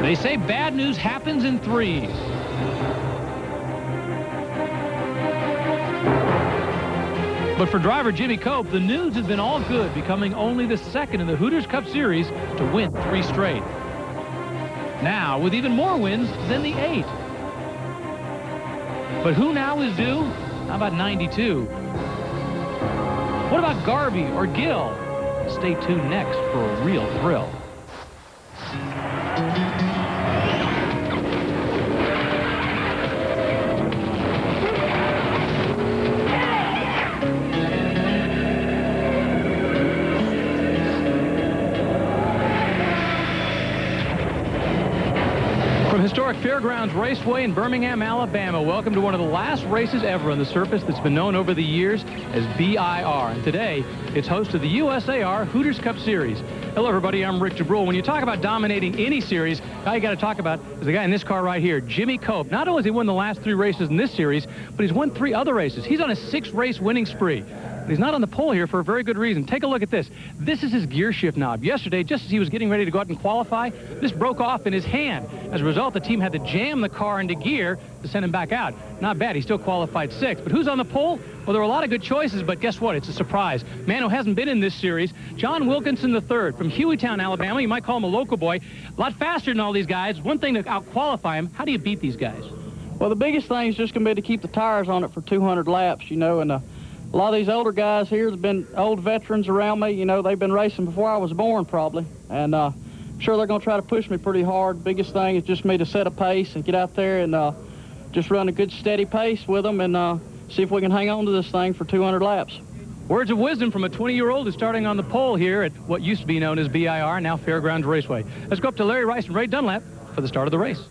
They say bad news happens in threes. But for driver Jimmy Cope, the news has been all good, becoming only the second in the Hooters Cup Series to win 3 straight. Now, with even more wins than the 8. But who now is due? How about 92? What about Garvey or Gill? Stay tuned next for a real thrill. From historic Fairgrounds Raceway in Birmingham, Alabama, welcome to one of the last races ever on the surface that's been known over the years as BIR. And today, it's host of the USAR Hooters Cup Series. Hello, everybody. I'm Rick DeBrule. When you talk about dominating any series, all you got to talk about is the guy in this car right here, Jimmy Cope. Not only has he won the last 3 races in this series, but he's won 3 other races. He's on a 6-race winning spree. He's not on the pole here for a very good reason. Take a look at this. This is his gear shift knob. Yesterday, just as he was getting ready to go out and qualify, this broke off in his hand. As a result, the team had to jam the car into gear to send him back out. Not bad. He still qualified 6th. But who's on the pole? Well, there were a lot of good choices, but guess what? It's a surprise. Man who hasn't been in this series, John Wilkinson III from Hueytown, Alabama. You might call him a local boy. A lot faster than all these guys. One thing to out-qualify him. How do you beat these guys? Well, the biggest thing is just going to be to keep the tires on it for 200 laps, you know, and a lot of these older guys here have been old veterans around me. You know, they've been racing before I was born, probably. And I'm sure they're going to try to push me pretty hard. Biggest thing is just me to set a pace and get out there and just run a good steady pace with them and see if we can hang on to this thing for 200 laps. Words of wisdom from a 20-year-old who's starting on the pole here at what used to be known as BIR, now Fairgrounds Raceway. Let's go up to Larry Rice and Ray Dunlap for the start of the race.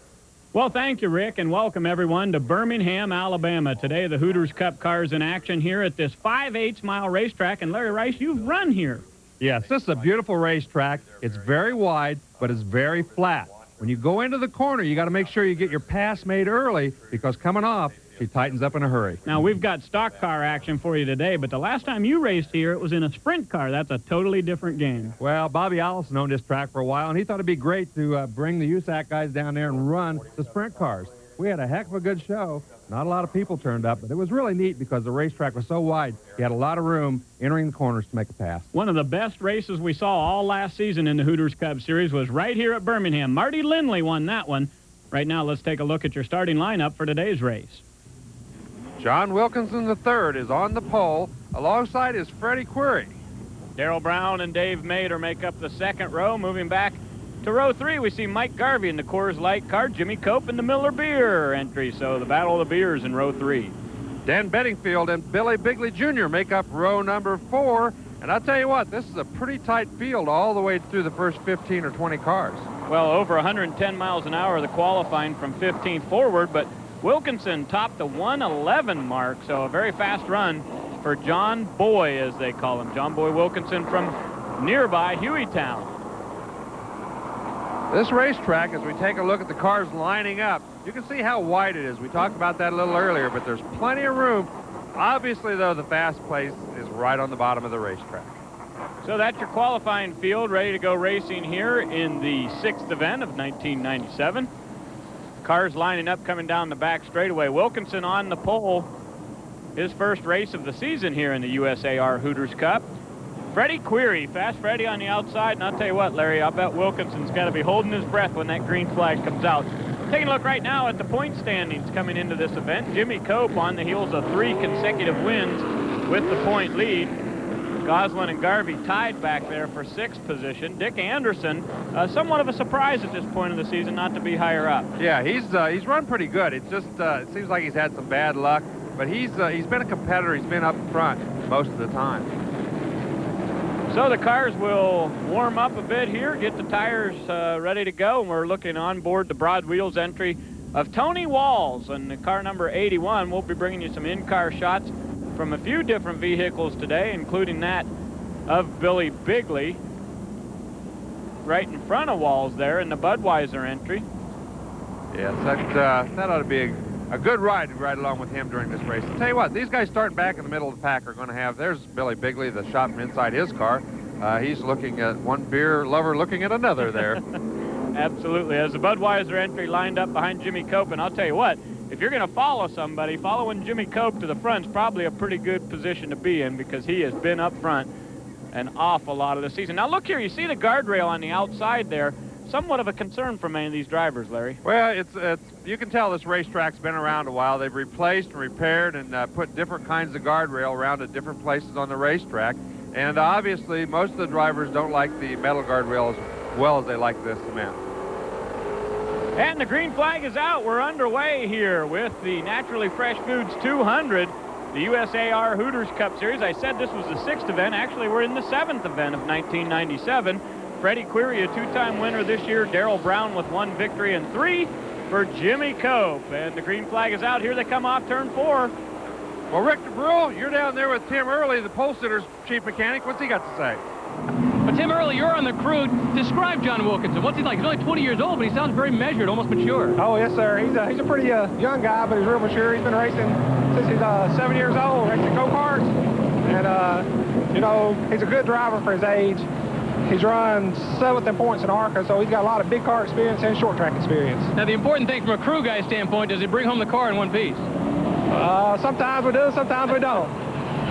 Well, thank you, Rick, and welcome everyone to Birmingham, Alabama. Today, the Hooters Cup cars in action here at this 5/8-mile racetrack. And Larry Rice, you've run here. Yes, this is a beautiful racetrack. It's very wide, but it's very flat. When you go into the corner, you got to make sure you get your pass made early because coming off, she tightens up in a hurry. Now, we've got stock car action for you today, but the last time you raced here, it was in a sprint car. That's a totally different game. Well, Bobby Allison owned this track for a while, and he thought it'd be great to bring the USAC guys down there and run the sprint cars. We had a heck of a good show. Not a lot of people turned up, but it was really neat because the racetrack was so wide. You had a lot of room entering the corners to make a pass. One of the best races we saw all last season in the Hooters Cup Series was right here at Birmingham. Marty Lindley won that one. Right now, let's take a look at your starting lineup for today's race. John Wilkinson III is on the pole. Alongside is Freddie Query. Darrell Brown and Dave Mader make up the second row. Moving back to row 3, we see Mike Garvey in the Coors Light car, Jimmy Cope in the Miller Beer entry. So the battle of the beers in row 3. Dan Bedingfield and Billy Bigley Jr. make up row number 4. And I'll tell you what, this is a pretty tight field all the way through the first 15 or 20 cars. Well, over 110 miles an hour, the qualifying from 15th forward, but Wilkinson topped the 111 mark, so a very fast run for John Boy, as they call him. John Boy Wilkinson from nearby Hueytown. This racetrack, as we take a look at the cars lining up, you can see how wide it is. We talked about that a little earlier, but there's plenty of room. Obviously, though, the fast place is right on the bottom of the racetrack. So that's your qualifying field, ready to go racing here in the 6th event of 1997. Cars lining up coming down the back straightaway. Wilkinson on the pole, his first race of the season here in the USAR Hooters Cup. Freddie Query, Fast Freddie on the outside, and I'll tell you what, Larry, I'll bet Wilkinson's got to be holding his breath when that green flag comes out. Taking a look right now at the point standings coming into this event. Jimmy Cope on the heels of 3 consecutive wins with the point lead. Goslin and Garvey tied back there for 6th position. Dick Anderson, somewhat of a surprise at this point of the season not to be higher up. Yeah, he's run pretty good. It's just it seems like he's had some bad luck, but he's been a competitor. He's been up front most of the time. So the cars will warm up a bit here, get the tires ready to go, and we're looking on board the Broad Wheels entry of Tony Walls and the car number 81. We'll be bringing you some in-car shots from a few different vehicles today, including that of Billy Bigley right in front of Walls there in the Budweiser entry. Yes, that ought to be a good ride to ride along with him during this race. I'll tell you what, these guys starting back in the middle of the pack are going to have, there's Billy Bigley, the shot from inside his car. He's looking at one beer lover looking at another there. Absolutely. As the Budweiser entry lined up behind Jimmy Cope, and I'll tell you what, if you're going to follow somebody, following Jimmy Cope to the front is probably a pretty good position to be in, because he has been up front an awful lot of the season. Now look here, you see the guardrail on the outside there. Somewhat of a concern for many of these drivers, Larry. Well, it's you can tell this racetrack's been around a while. They've replaced and repaired and put different kinds of guardrail around at different places on the racetrack. And obviously, most of the drivers don't like the metal guardrail as well as they like this cement. And the green flag is out. We're underway here with the Naturally Fresh Foods 200, the USAR Hooters Cup Series. I said this was the 6th event. Actually, we're in the 7th event of 1997. Freddie Query, a 2-time winner this year. Darrell Brown with 1 victory, and 3 for Jimmy Cope. And the green flag is out. Here they come off turn 4. Well, Rick DeBrule, you're down there with Tim Early, the pole sitter's chief mechanic. What's he got to say? But Tim Early, you're on the crew. Describe John Wilkinson. What's he like? He's only 20 years old, but he sounds very measured, almost mature. Oh, yes, sir. He's a pretty young guy, but he's real mature. He's been racing since he's 7 years old, racing go-karts. And, you know, he's a good driver for his age. He's run 7th in points in ARCA, so he's got a lot of big car experience and short track experience. Now, the important thing from a crew guy's standpoint, does he bring home the car in one piece? Sometimes we do, sometimes we don't.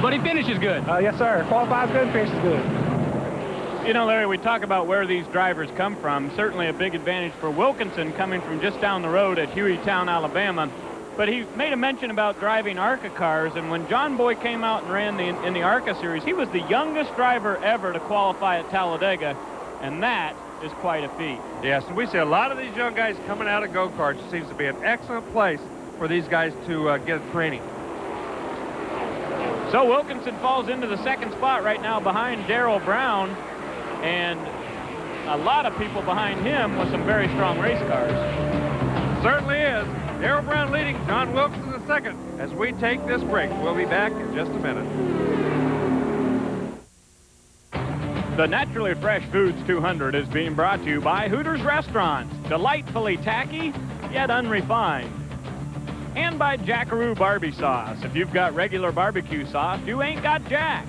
But he finishes good. Yes, sir. Qualifies good, finishes good. You know, Larry, we talk about where these drivers come from. Certainly a big advantage for Wilkinson coming from just down the road at Hueytown, Alabama. But he made a mention about driving ARCA cars, and when John Boy came out and ran in the ARCA series, he was the youngest driver ever to qualify at Talladega, and that is quite a feat. Yes, and we see a lot of these young guys coming out of go-karts. It seems to be an excellent place for these guys to get training. So Wilkinson falls into the 2nd spot right now behind Darrell Brown, and a lot of people behind him with some very strong race cars. Certainly is. Darrell Brown leading, John Wilkinson the 2nd. As we take this break, we'll be back in just a minute. The Naturally Fresh Foods 200 is being brought to you by Hooters Restaurants, delightfully tacky, yet unrefined. And by Jackaroo Barbie Sauce. If you've got regular barbecue sauce, you ain't got Jack.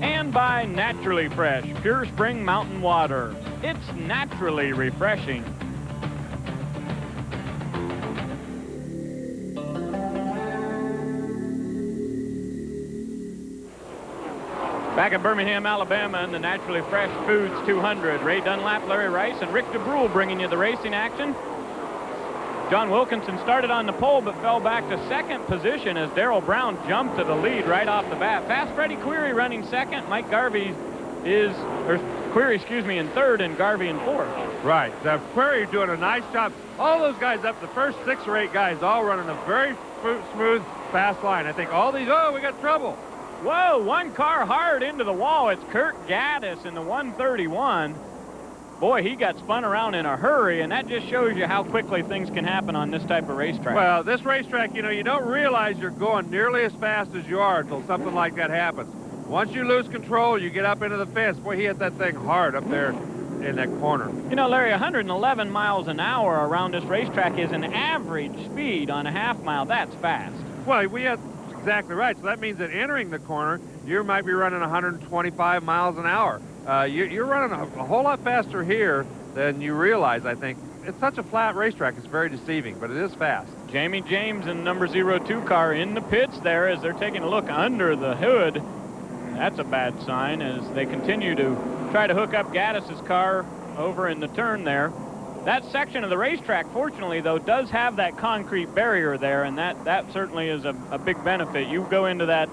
And by Naturally Fresh, Pure Spring Mountain Water. It's naturally refreshing. Back at Birmingham, Alabama in the Naturally Fresh Foods 200. Ray Dunlap, Larry Rice, and Rick DeBrule bringing you the racing action. John Wilkinson started on the pole but fell back to 2nd position as Darrell Brown jumped to the lead right off the bat. Fast Freddie Query running 2nd. Mike Garvey is, or Query, excuse me, in 3rd, and Garvey in 4th. Right. Query doing a nice job. All those guys up, the first 6 or 8 guys, all running a very smooth, fast line. I think all these, oh, we got trouble. Whoa, one car hard into the wall. It's Kurt Gaddis in the 131. Boy, he got spun around in a hurry, and that just shows you how quickly things can happen on this type of racetrack. Well, this racetrack, you know, you don't realize you're going nearly as fast as you are until something like that happens. Once you lose control, you get up into the fence. Boy, he hit that thing hard up there in that corner. You know, Larry, 111 miles an hour around this racetrack is an average speed on a half mile. That's fast. Well, we had exactly right. So that means that entering the corner, you might be running 125 miles an hour. You're running a whole lot faster here than you realize, I think. It's such a flat racetrack, it's very deceiving, but it is fast. Jamie James in number 02 car in the pits there as they're taking a look under the hood. That's a bad sign as they continue to try to hook up Gaddis's car over in the turn there. That section of the racetrack, fortunately, though, does have that concrete barrier there, and that certainly is a big benefit. You go into that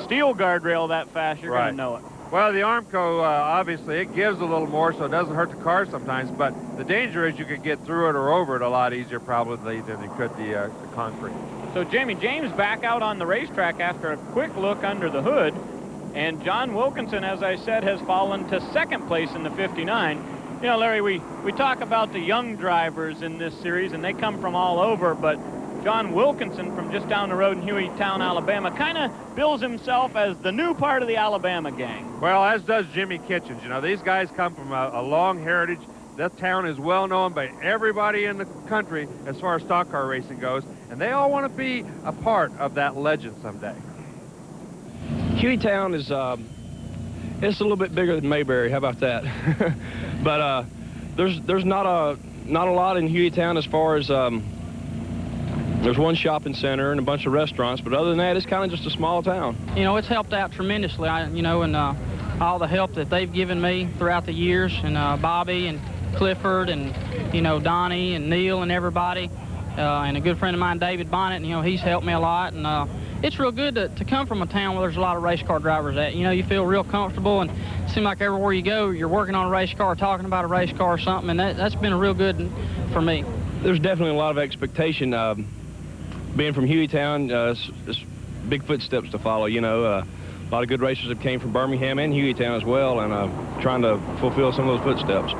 steel guardrail that fast, you're going to know it. Well, the Armco, obviously, it gives a little more, so it doesn't hurt the car sometimes, but the danger is you could get through it or over it a lot easier probably than you could the concrete. So Jamie James back out on the racetrack after a quick look under the hood, and John Wilkinson, as I said, has fallen to 2nd place in the 59. You know, Larry, we talk about the young drivers in this series, and they come from all over, but John Wilkinson from just down the road in Hueytown, Alabama, kind of bills himself as the new part of the Alabama gang. Well, as does Jimmy Kitchens. You know, these guys come from a long heritage. That town is well known by everybody in the country as far as stock car racing goes, and they all want to be a part of that legend someday. Hueytown is It's a little bit bigger than Mayberry. How about that? But there's not a lot in Hueytown as far as there's one shopping center and a bunch of restaurants, but other than that, it's kind of just a small town. You know, it's helped out tremendously. And all the help that they've given me throughout the years, and Bobby and Clifford and Donnie and Neil and everybody, and a good friend of mine, David Bonnet. He's helped me a lot, and it's real good to come from a town where there's a lot of race car drivers at. You feel real comfortable, and it seems like everywhere you go, you're working on a race car, talking about a race car or something, and that's been real good for me. There's definitely a lot of expectation. Being from Hueytown, it's big footsteps to follow. A lot of good racers that came from Birmingham and Hueytown as well, and trying to fulfill some of those footsteps.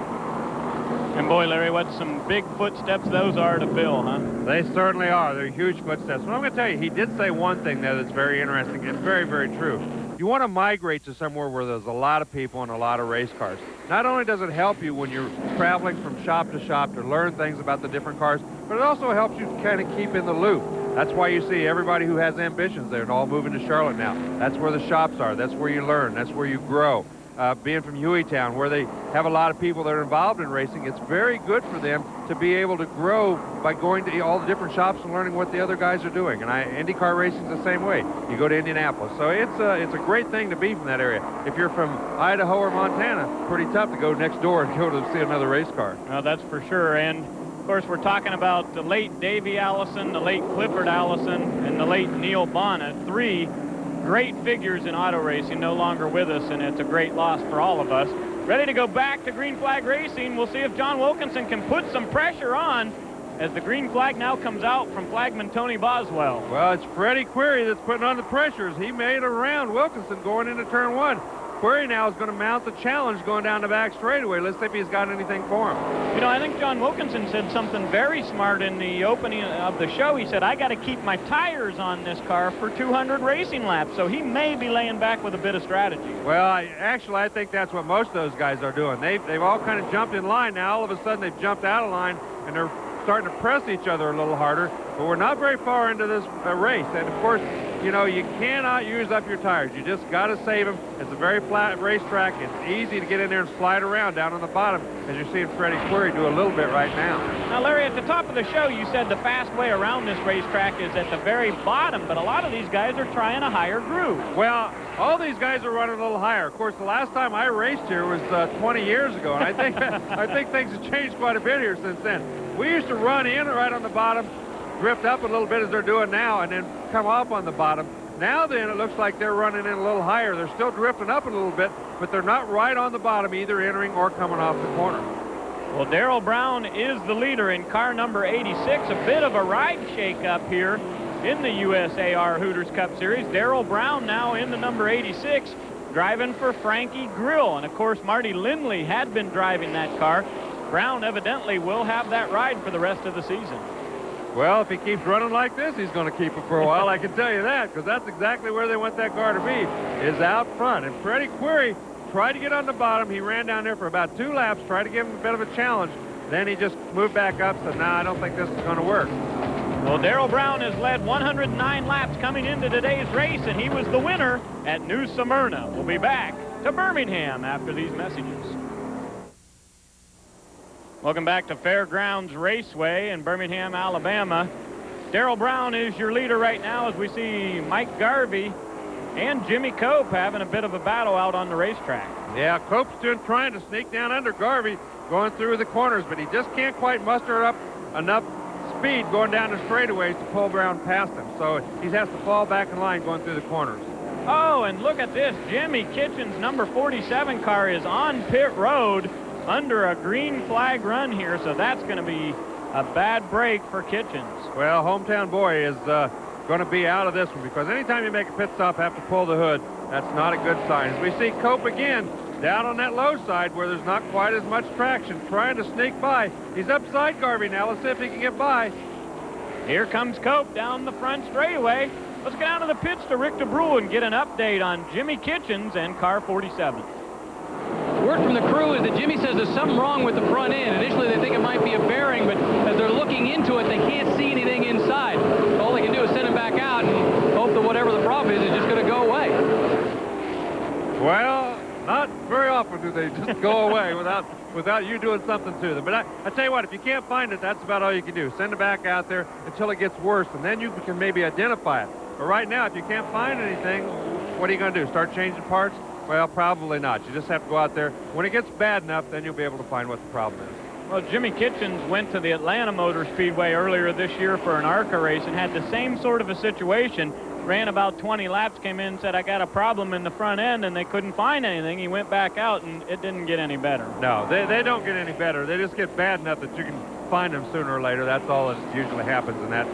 And boy, Larry, what some big footsteps those are to fill, huh? They certainly are. They're huge footsteps. But I'm going to tell you, he did say one thing there that's very interesting and very, very true. You want to migrate to somewhere where there's a lot of people and a lot of race cars. Not only does it help you when you're traveling from shop to shop to learn things about the different cars, but it also helps you to kind of keep in the loop. That's why you see everybody who has ambitions there and all moving to Charlotte now. That's where the shops are. That's where you learn. That's where you grow. Being from Hueytown, where they have a lot of people that are involved in racing, it's very good for them to be able to grow by going to all the different shops and learning what the other guys are doing. And IndyCar racing's the same way. You go to Indianapolis. So it's a great thing to be from that area. If you're from Idaho or Montana, pretty tough to go next door and go to see another race car. Well, that's for sure. And of course, we're talking about the late Davey Allison, the late Clifford Allison, and the late Neil Bonnet. Three great figures in auto racing, no longer with us, and it's a great loss for all of us. Ready to go back to green flag racing. We'll see if John Wilkinson can put some pressure on as the green flag now comes out from flagman Tony Boswell. Well, it's Freddie Query that's putting on the pressures. He made around Wilkinson going into turn one. Query now is going to mount the challenge going down the back straightaway. Let's see if he's got anything for him. I think John Wilkinson said something very smart in the opening of the show. He said, I got to keep my tires on this car for 200 racing laps, so he may be laying back with a bit of strategy. Well, I think that's what most of those guys are doing. They've all kind of jumped in line now. All of a sudden, they've jumped out of line, and they're starting to press each other a little harder. But we're not very far into this race, and of course, you cannot use up your tires. You just got to save them. It's a very flat racetrack. It's easy to get in there and slide around down on the bottom, as you're seeing Freddie Query do a little bit right now. Now, Larry, at the top of the show, you said the fast way around this racetrack is at the very bottom, but a lot of these guys are trying a higher groove. Well, all these guys are running a little higher. Of course, the last time I raced here was 20 years ago, and I think things have changed quite a bit here since then. We used to run in right on the bottom, drift up a little bit as they're doing now, and then come up on the bottom. Now then, it looks like they're running in a little higher. They're still drifting up a little bit, but they're not right on the bottom, either entering or coming off the corner. Well, Darrell Brown is the leader in car number 86. A bit of a ride shake-up here in the USAR Hooters Cup Series. Darrell Brown now in the number 86, driving for Frankie Grill. And, of course, Marty Lindley had been driving that car. Brown evidently will have that ride for the rest of the season. Well, if he keeps running like this, he's going to keep it for a while, I can tell you that, because that's exactly where they want that car to be, is out front. And Freddie Query tried to get on the bottom. He ran down there for about 2 laps, tried to give him a bit of a challenge. Then he just moved back up, said, I don't think this is going to work. Well, Darrell Brown has led 109 laps coming into today's race, and he was the winner at New Smyrna. We'll be back to Birmingham after these messages. Welcome back to Fairgrounds Raceway in Birmingham, Alabama. Darrell Brown is your leader right now as we see Mike Garvey and Jimmy Cope having a bit of a battle out on the racetrack. Yeah, Cope's trying to sneak down under Garvey going through the corners, but he just can't quite muster up enough speed going down the straightaways to pull Brown past him. So he has to fall back in line going through the corners. Oh, and look at this. Jimmy Kitchen's number 47 car is on pit road under a green flag run here, so that's going to be a bad break for Kitchens. Well, hometown boy is going to be out of this one, because anytime you make a pit stop, have to pull the hood, that's not a good sign. As we see Cope again down on that low side where there's not quite as much traction, trying to sneak by. He's upside Garvey now. Let's see if he can get by. Here comes Cope down the front straightaway. Let's get down to the pits to Rick DeBrule and get an update on Jimmy Kitchens and car 47. Word from the crew is that Jimmy says there's something wrong with the front end. Initially, they think it might be a bearing, but as they're looking into it, they can't see anything inside. All they can do is send him back out and hope that whatever the problem is just going to go away. Well, not very often do they just go away without you doing something to them. But I tell you what, if you can't find it, that's about all you can do. Send it back out there until it gets worse, and then you can maybe identify it. But right now, if you can't find anything, what are you going to do? Start changing parts? Well, probably not. You just have to go out there. When it gets bad enough, then you'll be able to find what the problem is. Well, Jimmy Kitchens went to the Atlanta Motor Speedway earlier this year for an ARCA race and had the same sort of a situation. Ran about 20 laps, came in and said, I got a problem in the front end, and they couldn't find anything. He went back out, and it didn't get any better. No, they don't get any better. They just get bad enough that you can find them sooner or later. That's all that usually happens in that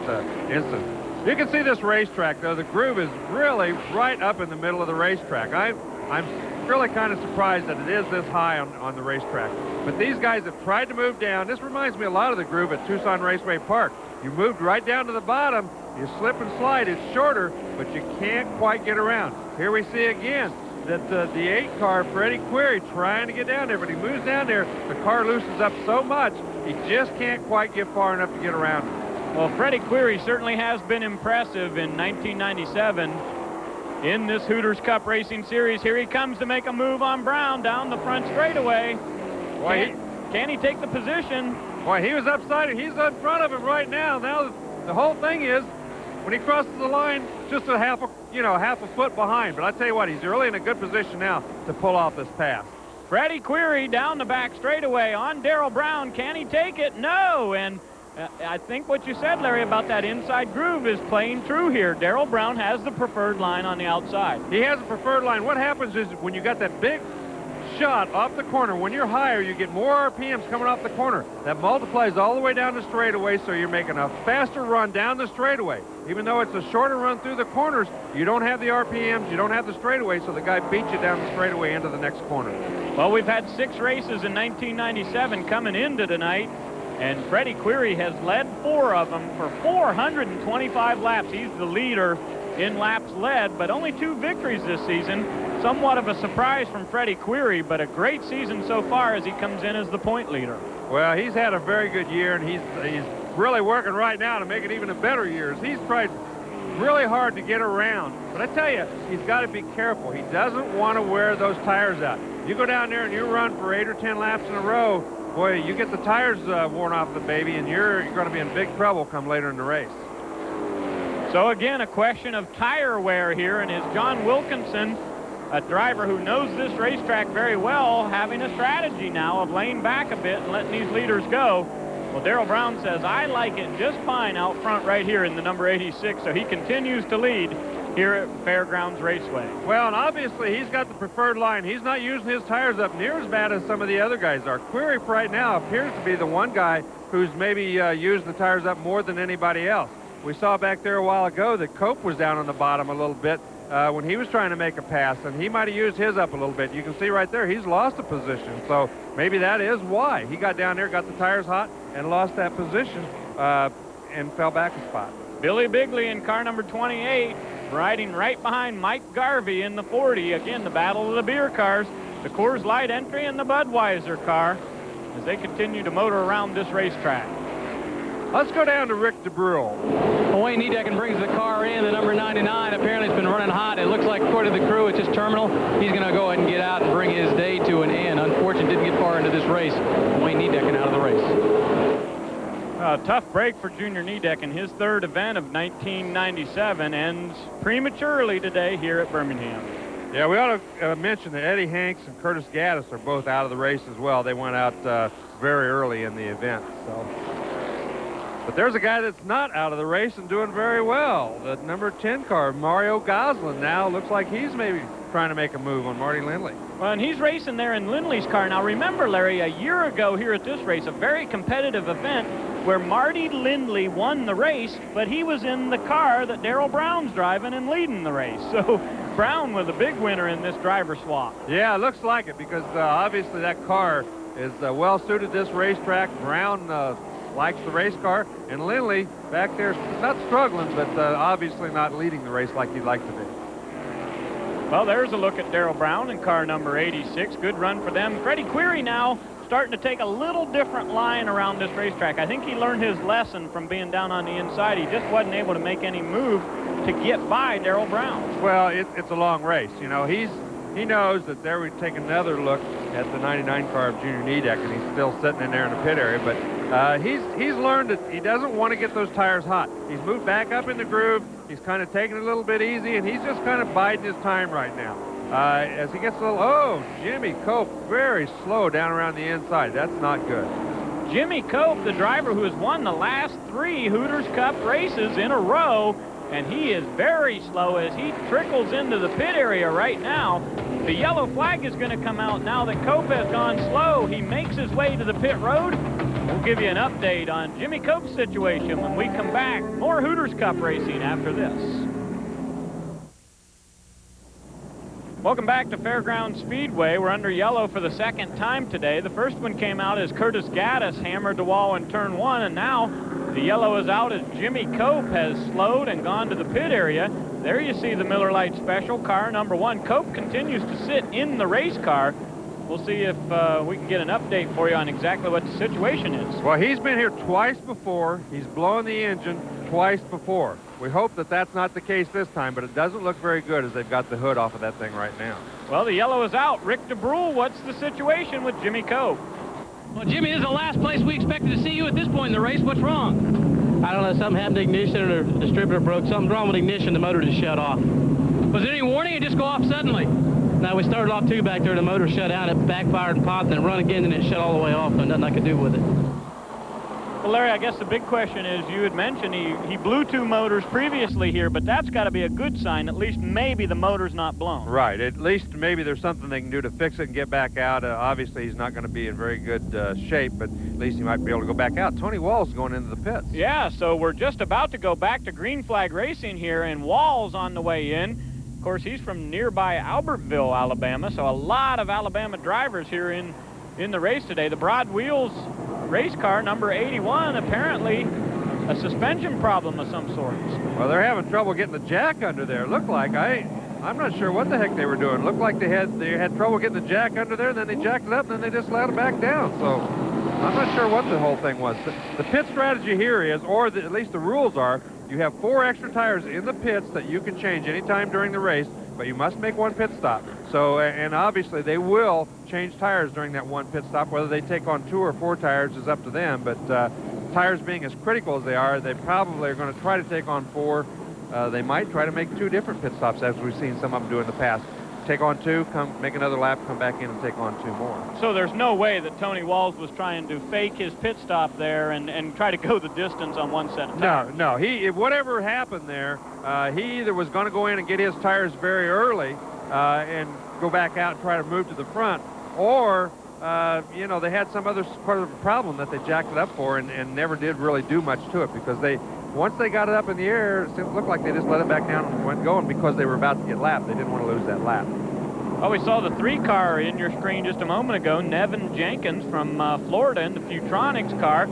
instance. You can see this racetrack, though. The groove is really right up in the middle of the racetrack. I'm really kind of surprised that it is this high on the racetrack. But these guys have tried to move down. This reminds me a lot of the groove at Tucson Raceway Park. You moved right down to the bottom. You slip and slide. It's shorter, but you can't quite get around. Here we see again that the 8 car, Freddie Query, trying to get down there, but he moves down there. The car loosens up so much, he just can't quite get far enough to get around. Well, Freddie Query certainly has been impressive in 1997 in this Hooters Cup Racing Series. Here he comes to make a move on Brown down the front straightaway. Can he take the position? Boy, he was upside. He's in front of him right now. Now the whole thing is, when he crosses the line, just a half a foot behind. But I tell you what, he's really in a good position now to pull off this pass. Freddie Query down the back straightaway on Darrell Brown. Can he take it? No. And I think what you said, Larry, about that inside groove is playing true here. Darrell Brown has the preferred line on the outside. He has a preferred line. What happens is when you got that big shot off the corner, when you're higher, you get more RPMs coming off the corner. That multiplies all the way down the straightaway, so you're making a faster run down the straightaway. Even though it's a shorter run through the corners, you don't have the RPMs, you don't have the straightaway, so the guy beats you down the straightaway into the next corner. Well, we've had 6 races in 1997 coming into tonight, and Freddie Query has led 4 of them for 425 laps. He's the leader in laps led, but only 2 victories this season. Somewhat of a surprise from Freddie Query, but a great season so far as he comes in as the point leader. Well, he's had a very good year, and he's really working right now to make it even a better year. He's tried really hard to get around. But I tell you, he's got to be careful. He doesn't want to wear those tires out. You go down there and you run for 8 or 10 laps in a row, boy, you get the tires worn off the baby, and you're going to be in big trouble come later in the race. So again, a question of tire wear here, and is John Wilkinson, a driver who knows this racetrack very well, having a strategy now of laying back a bit and letting these leaders go. Well, Darrell Brown says, I like it just fine out front right here in the number 86, so he continues to lead here at Fairgrounds Raceway. Well, and obviously he's got the preferred line. He's not using his tires up near as bad as some of the other guys are. Query right now appears to be the one guy who's maybe used the tires up more than anybody else. We saw back there a while ago that Cope was down on the bottom a little bit when he was trying to make a pass, and he might have used his up a little bit. You can see right there he's lost a position, so maybe that is why. He got down there, got the tires hot, and lost that position and fell back a spot. Billy Bigley in car number 28, riding right behind Mike Garvey in the 40. Again, the battle of the beer cars, the Coors Light entry and the Budweiser car as they continue to motor around this racetrack. Let's go down to Rick DeBrule. Wayne Niedecken brings the car in, the number 99. Apparently it's been running hot. It looks like, according to the crew, it's just terminal. He's going to go ahead and get out and bring his day to an end. Unfortunately, didn't get far into this race. Wayne Niedecken out of the race. A tough break for Junior Niedecken. His 3rd event of 1997 ends prematurely today here at Birmingham. Yeah, we ought to mention that Eddie Hanks and Curtis Gaddis are both out of the race as well. They went out very early in the event. But there's a guy that's not out of the race and doing very well. The number 10 car, Mario Goslin, now looks like he's maybe trying to make a move on Marty Lindley. Well, and he's racing there in Lindley's car. Now, remember, Larry, a year ago here at this race, a very competitive event where Marty Lindley won the race, but he was in the car that Darrell Brown's driving and leading the race. So Brown was a big winner in this driver swap. Yeah, it looks like it because obviously that car is well-suited this racetrack. Brown likes the race car, and Lindley back there not struggling, but obviously not leading the race like he'd like to be. Well, there's a look at Darrell Brown in car number 86. Good run for them. Freddie Query now starting to take a little different line around this racetrack. I think he learned his lesson from being down on the inside. He just wasn't able to make any move to get by Darrell Brown. Well, it's a long race. You know, he's he knows that there we take another look at the 99 car of Junior Nedak, and he's still sitting in there in the pit area. But he's learned that he doesn't want to get those tires hot. He's moved back up in the groove. He's kind of taking it a little bit easy, and he's just kind of biding his time right now. As he gets a little, oh, Jimmy Cope, very slow down around the inside. That's not good. Jimmy Cope, the driver who has won the last 3 Hooters Cup races in a row, and he is very slow as he trickles into the pit area right now. The yellow flag is going to come out now that Cope has gone slow. He makes his way to the pit road. We'll give you an update on Jimmy Cope's situation when we come back. More Hooters Cup racing after this. Welcome back to Fairgrounds Speedway. We're under yellow for the 2nd time today. The first one came out as Curtis Gaddis hammered the wall in turn 1, and now the yellow is out as Jimmy Cope has slowed and gone to the pit area. There you see the Miller Lite Special, car number 1. Cope continues to sit in the race car. We'll see if we can get an update for you on exactly what the situation is. Well, he's been here twice before. He's blown the engine twice before. We hope that that's not the case this time, but it doesn't look very good as they've got the hood off of that thing right now. Well, the yellow is out. Rick DeBrule, what's the situation with Jimmy Cope? Well, Jimmy, this is the last place we expected to see you at this point in the race. What's wrong? I don't know, something happened to ignition or the distributor broke. Something's wrong with ignition, the motor just shut off. Was there any warning or just go off suddenly? No, we started off 2 back there, the motor shut out, it backfired and popped, and it run again, and it shut all the way off, so nothing I could do with it. Well, Larry, I guess the big question is, you had mentioned he blew 2 motors previously here, but that's got to be a good sign. At least maybe the motor's not blown. Right. At least maybe there's something they can do to fix it and get back out. Obviously, he's not going to be in very good shape, but at least he might be able to go back out. Tony Wall's going into the pits. Yeah, so we're just about to go back to green flag racing here, and Wall's on the way in. Of course, he's from nearby Albertville, Alabama, so a lot of Alabama drivers here in the race today. The Broad Wheels race car number 81, apparently a suspension problem of some sort. Well, they're having trouble getting the jack under there. Looked like I'm not sure what the heck they were doing. Looked like they had trouble getting the jack under there, and then they jacked it up, and then they just let it back down. So I'm not sure what the whole thing was. The pit strategy here is, or at least the rules are, you have 4 extra tires in the pits that you can change anytime during the race, but you must make 1 pit stop. So, and obviously they will change tires during that 1 pit stop. Whether they take on 2 or 4 tires is up to them, but tires being as critical as they are, they probably are going to try to take on 4. They might try to make 2 different pit stops, as we've seen some of them do in the past. Take on 2, come make another lap, come back in and take on 2 more. So there's no way that Tony Walls was trying to fake his pit stop there and try to go the distance on 1 set of tires. No, whatever happened there, he either was going to go in and get his tires very early and go back out and try to move to the front, or you know, they had some other part of the problem that they jacked it up for and never did really do much to it, because once they got it up in the air, it looked like they just let it back down and went going because they were about to get lapped. They didn't want to lose that lap. Well, we saw the 3 car in your screen just a moment ago. Nevin Jenkins from Florida in the Futronics car.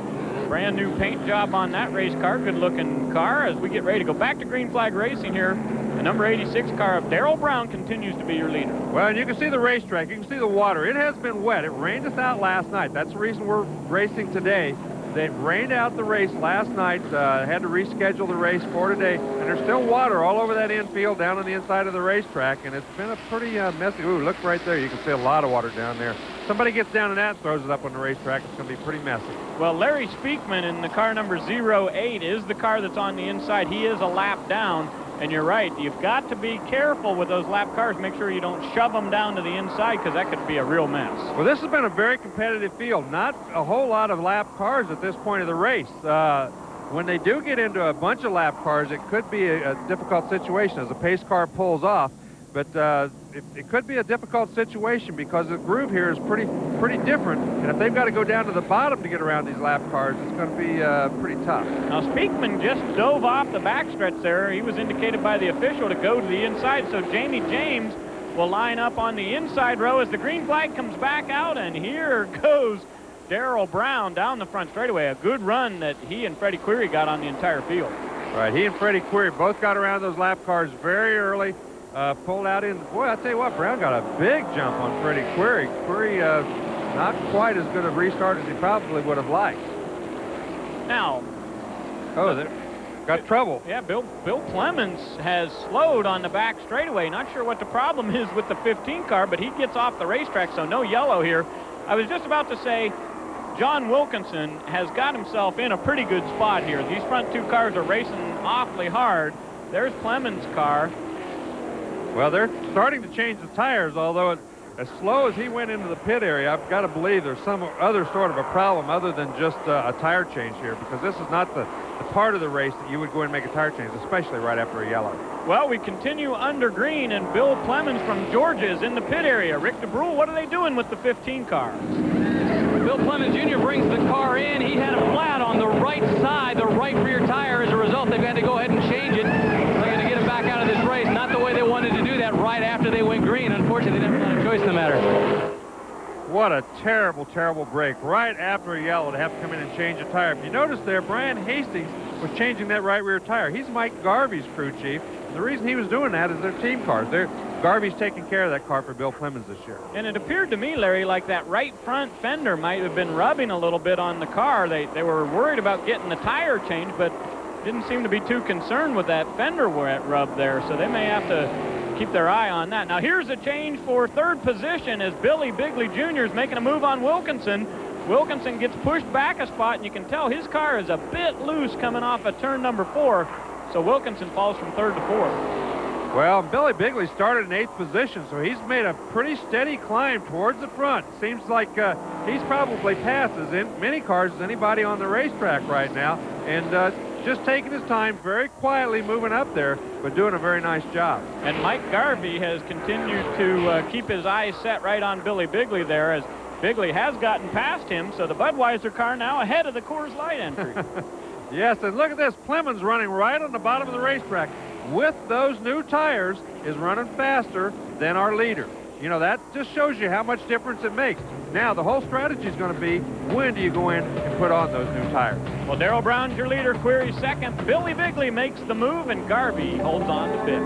Brand new paint job on that race car. Good looking car. As we get ready to go back to green flag racing here, the number 86 car of Darrell Brown continues to be your leader. Well, and you can see the racetrack. You can see the water. It has been wet. It rained us out last night. That's the reason we're racing today. They rained out the race last night, had to reschedule the race for today, and there's still water all over that infield down on the inside of the racetrack, and it's been a pretty messy. Ooh, look right there. You can see a lot of water down there. Somebody gets down in that and throws it up on the racetrack, it's going to be pretty messy. Well, Larry Speakman in the car number 08 is the car that's on the inside. He is a lap down. And you're right, you've got to be careful with those lap cars. Make sure you don't shove them down to the inside, because that could be a real mess. Well, this has been a very competitive field. Not a whole lot of lap cars at this point of the race. When they do get into a bunch of lap cars, it could be a difficult situation as the pace car pulls off. But it could be a difficult situation because the groove here is pretty different. And if they've got to go down to the bottom to get around these lap cars, it's going to be pretty tough. Now, Speakman just dove off the backstretch there. He was indicated by the official to go to the inside. So Jamie James will line up on the inside row as the green flag comes back out. And here goes Darrell Brown down the front straightaway. A good run that he and Freddie Query got on the entire field. Right, he and Freddie Query both got around those lap cars very early. Pulled out in. Boy, I'll tell you what, Brown got a big jump on Freddie Query. Query not quite as good a restart as he probably would have liked. Now, oh, got trouble. Yeah, Bill Clemens has slowed on the back straightaway. Not sure what the problem is with the 15 car, but he gets off the racetrack, so no yellow here. I was just about to say, John Wilkinson has got himself in a pretty good spot here. These front two cars are racing awfully hard. There's Clemens' car. Well, they're starting to change the tires, although as slow as he went into the pit area, I've got to believe there's some other sort of a problem other than just a tire change here, because this is not the part of the race that you would go and make a tire change, especially right after a yellow. Well, we continue under green, and Bill Clemens from Georgia is in the pit area. Rick DeBrule, what are they doing with the 15 car? Bill Clemens Jr. brings the car in. He had a flat on the right side, the right rear tire. As a result, they've had to go ahead and change it. They're going to get him back out of this race. Not the way they wanted to do that right after they went green. Unfortunately, they didn't have a choice in the matter. What a terrible, terrible break. Right after a yellow to have to come in and change a tire. If you notice there, Brian Hastings was changing that right rear tire. He's Mike Garvey's crew chief. And the reason he was doing that is their team cars. Garvey's taking care of that car for Bill Clemens this year. And it appeared to me, Larry, like that right front fender might have been rubbing a little bit on the car. They were worried about getting the tire changed, but didn't seem to be too concerned with that fender rub there, so they may have to keep their eye on that. Now here's a change for third position as Billy Bigley Jr. is making a move on Wilkinson. Wilkinson gets pushed back a spot, and you can tell his car is a bit loose coming off of turn number 4, so Wilkinson falls from 3rd to 4th. Well, Billy Bigley started in 8th position, so he's made a pretty steady climb towards the front. Seems like he's probably passed as many cars as anybody on the racetrack right now, and just taking his time, very quietly moving up there, but doing a very nice job. And Mike Garvey has continued to keep his eyes set right on Billy Bigley there, as Bigley has gotten past him, so the Budweiser car now ahead of the Coors Light entry. Yes, and look at this. Clemens running right on the bottom of the racetrack with those new tires is running faster than our leader. You know, that just shows you how much difference it makes. Now, the whole strategy is going to be, when do you go in and put on those new tires? Well, Darrell Brown's your leader, Query second. Billy Bigley makes the move, and Garvey holds on to fifth.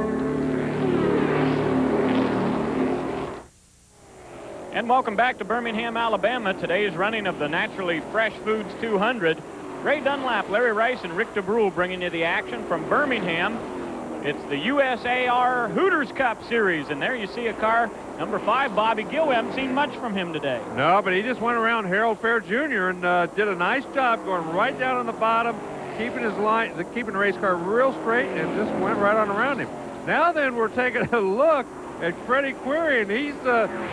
And welcome back to Birmingham, Alabama. Today's running of the Naturally Fresh Foods 200. Ray Dunlap, Larry Rice, and Rick DeBrule bringing you the action from Birmingham. It's the USAR Hooters Cup Series, and there you see a car, number 5, Bobby Gill. We haven't seen much from him today. No, but he just went around Harold Fair Jr. and did a nice job going right down on the bottom, keeping the race car real straight, and just went right on around him. Now then, we're taking a look at Freddie Query, and he's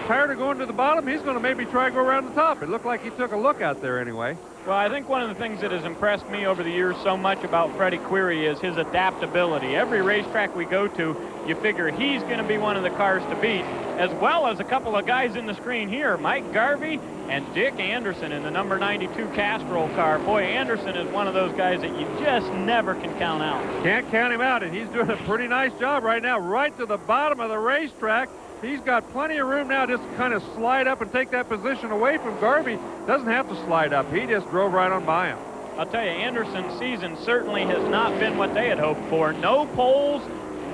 tired of going to the bottom. He's going to maybe try to go around the top. It looked like he took a look out there anyway. Well, I think one of the things that has impressed me over the years so much about Freddie Query is his adaptability. Every racetrack we go to, you figure he's going to be one of the cars to beat, as well as a couple of guys in the screen here, Mike Garvey and Dick Anderson in the number 92 Castrol car. Boy, Anderson is one of those guys that you just never can count out. Can't count him out, and he's doing a pretty nice job right now, right to the bottom of the racetrack. He's got plenty of room now just to kind of slide up and take that position away from Garvey. Doesn't have to slide up. He just drove right on by him. I'll tell you, Anderson's season certainly has not been what they had hoped for. No poles,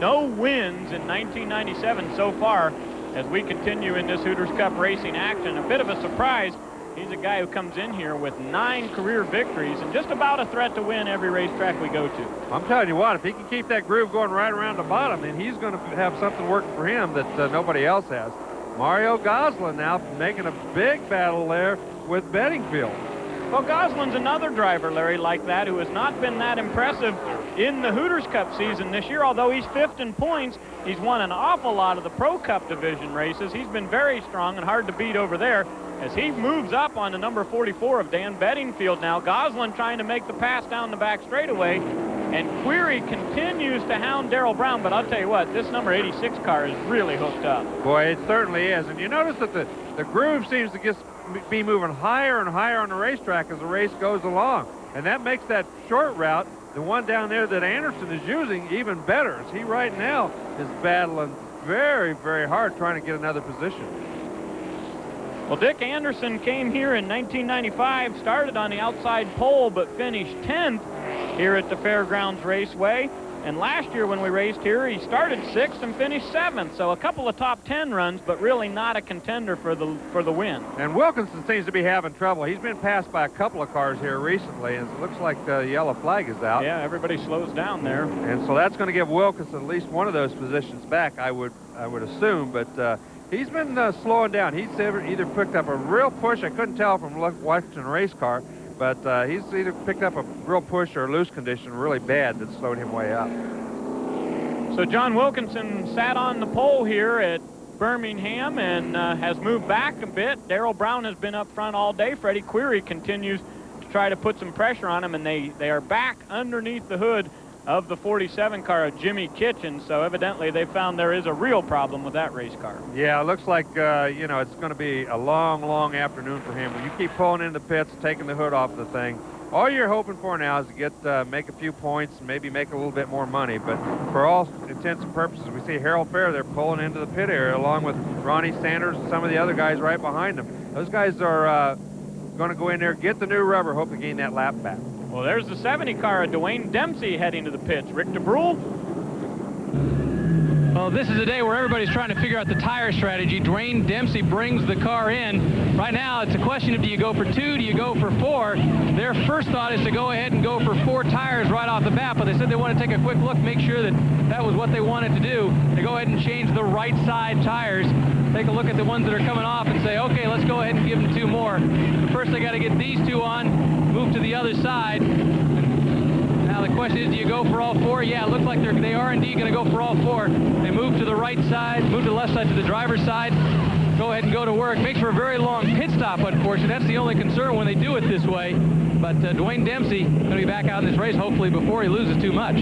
no wins in 1997 so far as we continue in this Hooters Cup racing action. A bit of a surprise. He's a guy who comes in here with 9 career victories and just about a threat to win every racetrack we go to. I'm telling you what, if he can keep that groove going right around the bottom, then he's going to have something working for him that nobody else has. Mario Goslin now making a big battle there with Bedingfield. Well, Goslin's another driver, Larry, like that, who has not been that impressive in the Hooters Cup season this year. Although he's 5th in points, he's won an awful lot of the Pro Cup division races. He's been very strong and hard to beat over there as he moves up on the number 44 of Dan Bedingfield now. Goslin trying to make the pass down the back straightaway, and Query continues to hound Darrell Brown, but I'll tell you what, this number 86 car is really hooked up. Boy, it certainly is. And you notice that the groove seems to just be moving higher and higher on the racetrack as the race goes along. And that makes that short route, the one down there that Anderson is using, even better. As he right now is battling very, very hard trying to get another position. Well, Dick Anderson came here in 1995, started on the outside pole, but finished 10th here at the Fairgrounds Raceway. And last year when we raced here, he started 6th and finished 7th. So a couple of top 10 runs, but really not a contender for the win. And Wilkinson seems to be having trouble. He's been passed by a couple of cars here recently, and it looks like the yellow flag is out. Yeah, everybody slows down there. And so that's going to give Wilkinson at least one of those positions back, I would assume. But he's been slowing down. He's either picked up a real push. I couldn't tell from watching a race car. But he's either picked up a real push or a loose condition really bad that slowed him way up. So John Wilkinson sat on the pole here at Birmingham and has moved back a bit. Darrell Brown has been up front all day. Freddie Query continues to try to put some pressure on him, and they are back underneath the hood of the 47 car of Jimmy Kitchen. So evidently they found there is a real problem with that race car. Yeah, it looks like, you know, it's going to be a long, long afternoon for him. When you keep pulling into the pits, taking the hood off the thing, all you're hoping for now is to get make a few points, maybe make a little bit more money. But for all intents and purposes, we see Harold Fair there pulling into the pit area along with Ronnie Sanders and some of the other guys right behind him. Those guys are going to go in there, get the new rubber, hope to gain that lap back. Well, there's the 70 car of Dwayne Dempsey heading to the pits. Rick DeBrule. Well, this is a day where everybody's trying to figure out the tire strategy. Dwayne Dempsey brings the car in. Right now, it's a question of do you go for 2, do you go for 4? Their first thought is to go ahead and go for 4 tires right off the bat, but they said they want to take a quick look, make sure that that was what they wanted to do. They go ahead and change the right side tires, take a look at the ones that are coming off and say, okay, let's go ahead and give them 2 more. But first, they got to get these 2 on, move to the other side. Now the question is, do you go for all 4? Yeah, it looks like they are indeed going to go for all 4. They move to the right side, move to the left side to the driver's side, go ahead and go to work. Makes for a very long pit stop, unfortunately. That's the only concern when they do it this way. But Dwayne Dempsey going to be back out in this race, hopefully before he loses too much.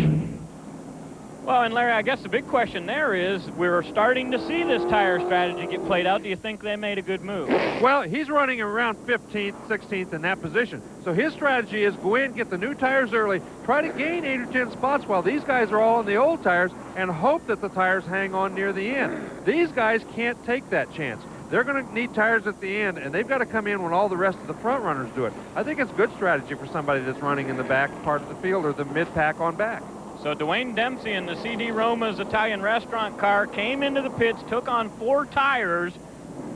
Well, and Larry, I guess the big question there is, we're starting to see this tire strategy get played out. Do you think they made a good move? Well, he's running around 15th, 16th in that position. So his strategy is go in, get the new tires early, try to gain 8 or 10 spots while these guys are all on the old tires, and hope that the tires hang on near the end. These guys can't take that chance. They're going to need tires at the end, and they've got to come in when all the rest of the front runners do it. I think it's good strategy for somebody that's running in the back part of the field or the mid-pack on back. So Dwayne Dempsey in the C.D. Roma's Italian restaurant car came into the pits, took on 4 tires,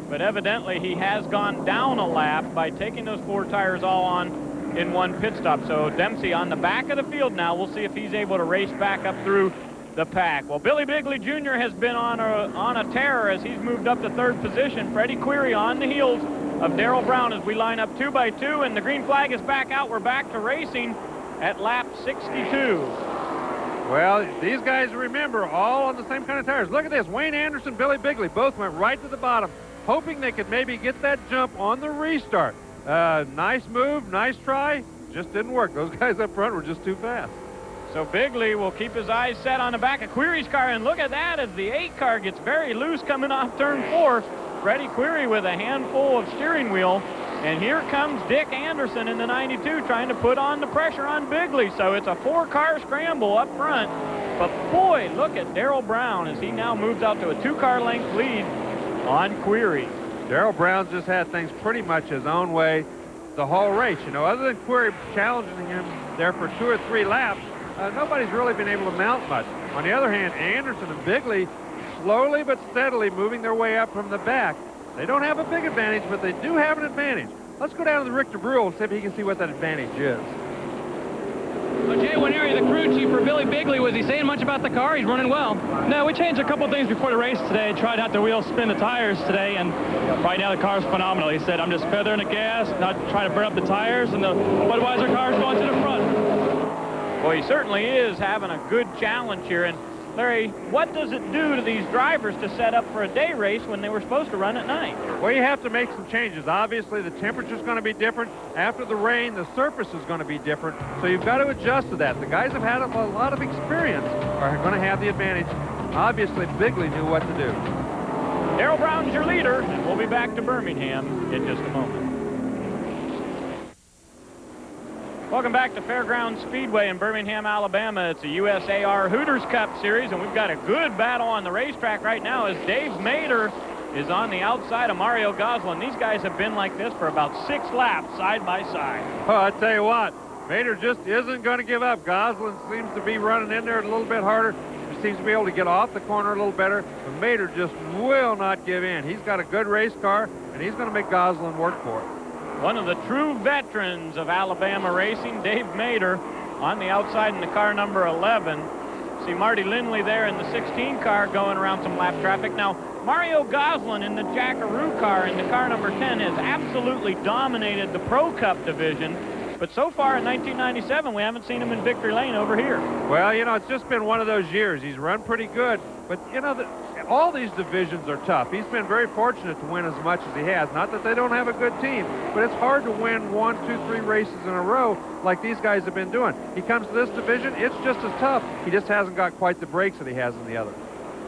but evidently he has gone down a lap by taking those 4 tires all on in one pit stop. So Dempsey on the back of the field now. We'll see if he's able to race back up through the pack. Well, Billy Bigley Jr. has been on a tear as he's moved up to 3rd position. Freddie Query on the heels of Darrell Brown as we line up 2 by 2, and the green flag is back out. We're back to racing at lap 62. Well, these guys, remember, all on the same kind of tires. Look at this. Wayne Anderson, Billy Bigley, both went right to the bottom, hoping they could maybe get that jump on the restart. Nice move, nice try. Just didn't work. Those guys up front were just too fast. So Bigley will keep his eyes set on the back of Query's car, and look at that as the 8 car gets very loose coming off turn 4. Freddie Query with a handful of steering wheel. And here comes Dick Anderson in the 92 trying to put on the pressure on Bigley. So it's a 4-car scramble up front. But boy, look at Darrell Brown as he now moves out to a 2-car length lead on Query. Darrell Brown's just had things pretty much his own way the whole race. You know, other than Query challenging him there for 2 or 3 laps, nobody's really been able to mount much. On the other hand, Anderson and Bigley slowly but steadily moving their way up from the back. They don't have a big advantage, but they do have an advantage. Let's go down to the Rick DeBrule and see if he can see what that advantage is. Well, Jay Winery, the crew chief for Billy Bigley, was he saying much about the car? He's running well. No, we changed a couple of things before the race today. Tried not to wheel spin the tires today, and right now the car's phenomenal. He said, I'm just feathering the gas, not trying to burn up the tires, and the Budweiser car's going to the front. Well, he certainly is having a good challenge here. And Larry, what does it do to these drivers to set up for a day race when they were supposed to run at night? Well, you have to make some changes. Obviously, the temperature's going to be different. After the rain, the surface is going to be different. So you've got to adjust to that. The guys have had a lot of experience are going to have the advantage. Obviously, Bigley knew what to do. Darrell Brown's your leader, and we'll be back to Birmingham in just a moment. Welcome back to Fairgrounds Speedway in Birmingham, Alabama. It's a USAR Hooters Cup Series, and we've got a good battle on the racetrack right now as Dave Mader is on the outside of Mario Goslin. These guys have been like this for about 6 laps side by side. Oh, I tell you what, Mater just isn't going to give up. Goslin seems to be running in there a little bit harder. He seems to be able to get off the corner a little better. But Mater just will not give in. He's got a good race car, and he's going to make Goslin work for it. One of the true veterans of Alabama racing, Dave Mater, on the outside in the car number 11. See Marty Lindley there in the 16 car going around some lap traffic. Now, Mario Goslin in the Jackaroo car in the car number 10 has absolutely dominated the Pro Cup division. But so far in 1997, we haven't seen him in victory lane over here. Well, you know, it's just been one of those years. He's run pretty good. But, you know, all these divisions are tough. He's been very fortunate to win as much as he has. Not that they don't have a good team, but it's hard to win 1, 2, 3 races in a row like these guys have been doing. He comes to this division, it's just as tough. He just hasn't got quite the breaks that he has in the other.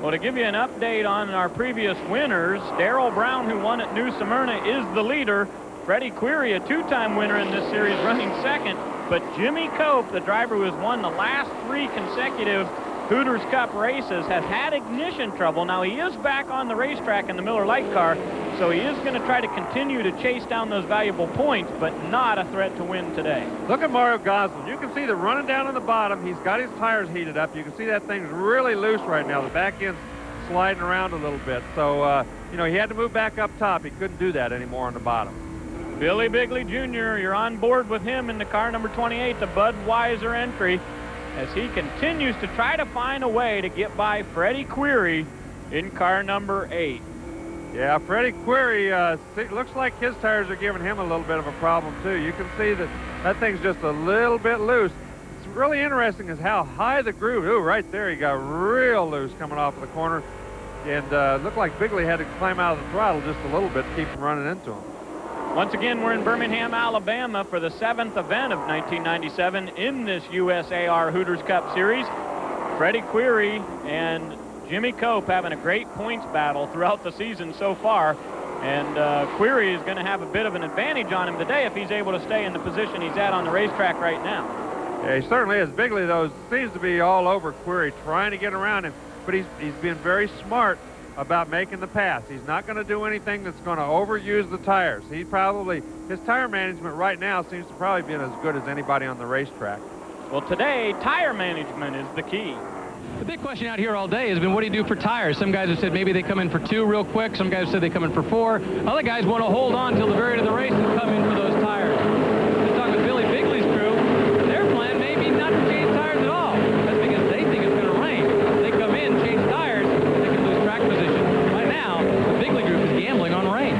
Well, to give you an update on our previous winners, Darrell Brown, who won at New Smyrna, is the leader. Freddie Query, a two-time winner in this series, running second. But Jimmy Cope, the driver who has won the last 3 consecutive Hooters Cup races, has had ignition trouble. Now, he is back on the racetrack in the Miller Lite car, so he is going to try to continue to chase down those valuable points, but not a threat to win today. Look at Mario Goslin. You can see that running down on the bottom, he's got his tires heated up. You can see that thing's really loose right now. The back end's sliding around a little bit. So, you know, he had to move back up top. He couldn't do that anymore on the bottom. Billy Bigley Jr., you're on board with him in the car number 28, the Budweiser entry, as he continues to try to find a way to get by Freddie Query in car number 8. Yeah, Freddie Query, looks like his tires are giving him a little bit of a problem, too. You can see that that thing's just a little bit loose. It's really interesting is how high the groove, ooh, right there, he got real loose coming off of the corner. And looked like Bigley had to climb out of the throttle just a little bit to keep from running into him. Once again, we're in Birmingham, Alabama for the 7th event of 1997 in this USAR Hooters Cup Series. Freddie Query and Jimmy Cope having a great points battle throughout the season so far. And Query is going to have a bit of an advantage on him today if he's able to stay in the position he's at on the racetrack right now. Yeah, he certainly is. Bigley, though, seems to be all over Query, trying to get around him. But he's been very smart about making the pass. He's not going to do anything that's going to overuse the tires. His tire management right now seems to probably be as good as anybody on the racetrack. Well, today, tire management is the key. The big question out here all day has been, what do you do for tires? Some guys have said maybe they come in for 2 real quick. Some guys have said they come in for 4. Other guys want to hold on till the very end of the race and come in for those tires. To talk with Billy Bigley's crew, their plan may be not to change tires at all. That's because they think it's going to rain. If they come in, change tires, they can lose track position. Right now, the Bigley group is gambling on rain.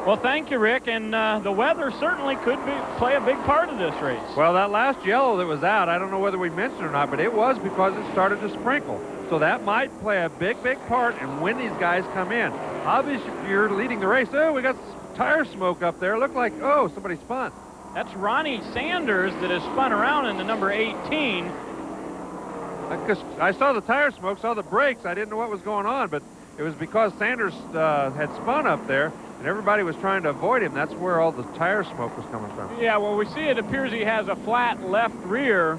Well, thank you, Rick, and the weather certainly could play a big part of this race. Well, that last yellow that was out, I don't know whether we mentioned it or not, but it was because it started to sprinkle. So that might play a big, big part in when these guys come in. Obviously, if you're leading the race, oh, we got tire smoke up there. Looked like, oh, somebody spun. That's Ronnie Sanders that has spun around in the number 18. I saw the tire smoke, saw the brakes. I didn't know what was going on, but it was because Sanders had spun up there. And everybody was trying to avoid him. That's where all the tire smoke was coming from. Yeah, well, we see it appears he has a flat left rear.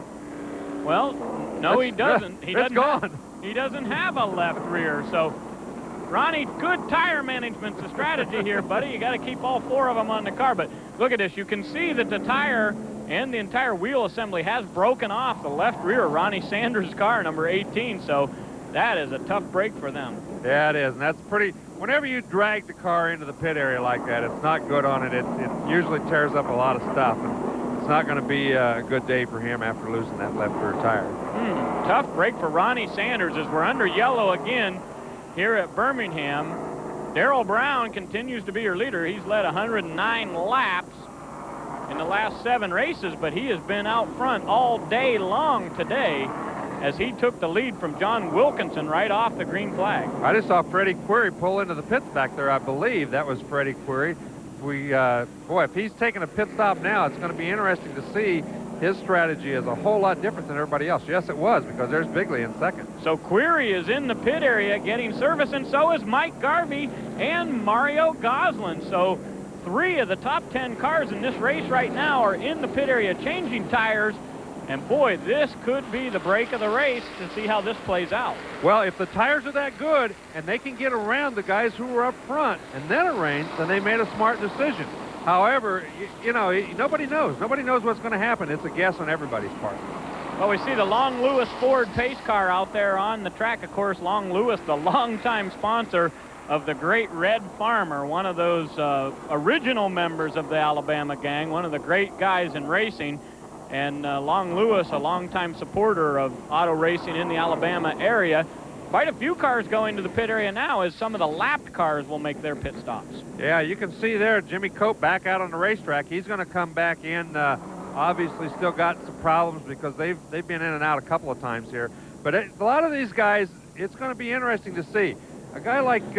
Well, no, he doesn't. It's gone. He doesn't have a left rear. So, Ronnie, good tire management's a strategy here, buddy. You got to keep all 4 of them on the car. But look at this. You can see that the tire and the entire wheel assembly has broken off the left rear of Ronnie Sanders' car, number 18. So that is a tough break for them. Yeah, it is. And that's pretty... Whenever you drag the car into the pit area like that, it's not good on it. It usually tears up a lot of stuff. And it's not going to be a good day for him after losing that left rear tire. Tough break for Ronnie Sanders as we're under yellow again here at Birmingham. Darrell Brown continues to be your leader. He's led 109 laps in the last 7 races, but he has been out front all day long today, as he took the lead from John Wilkinson right off the green flag. I just saw Freddie Query pull into the pits back there. I believe that was Freddie Query. Boy, if he's taking a pit stop now, it's going to be interesting to see. His strategy is a whole lot different than everybody else. Yes, it was, because there's Bigley in second. So Query is in the pit area getting service, and so is Mike Garvey and Mario Goslin. So 3 of the top 10 cars in this race right now are in the pit area changing tires. And boy, this could be the break of the race to see how this plays out. Well, if the tires are that good and they can get around the guys who were up front and then it rains, then they made a smart decision. However, you know, nobody knows. Nobody knows what's going to happen. It's a guess on everybody's part. Well, we see the Long Lewis Ford pace car out there on the track. Of course, Long Lewis, the longtime sponsor of the great Red Farmer, one of those original members of the Alabama gang, one of the great guys in racing. And Long Lewis, a longtime supporter of auto racing in the Alabama area. Quite a few cars going to the pit area now as some of the lapped cars will make their pit stops. Yeah, you can see there Jimmy Cope back out on the racetrack. He's going to come back in. Obviously still got some problems because they've been in and out a couple of times here. But a lot of these guys, it's going to be interesting to see. A guy like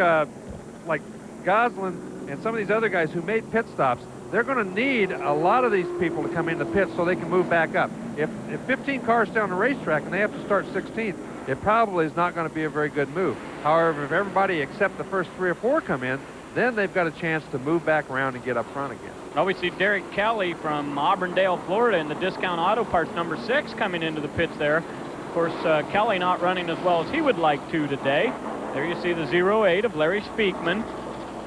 Goslin and some of these other guys who made pit stops, they're going to need a lot of these people to come in the pit so they can move back up. If 15 cars stay on the racetrack and they have to start 16th, it probably is not going to be a very good move. However, if everybody except the first 3 or 4 come in, then they've got a chance to move back around and get up front again. Well, we see Derek Kelly from Auburndale, Florida in the Discount Auto Parts number 6 coming into the pits there. Of course, Kelly not running as well as he would like to today. There you see the 08 of Larry Speakman.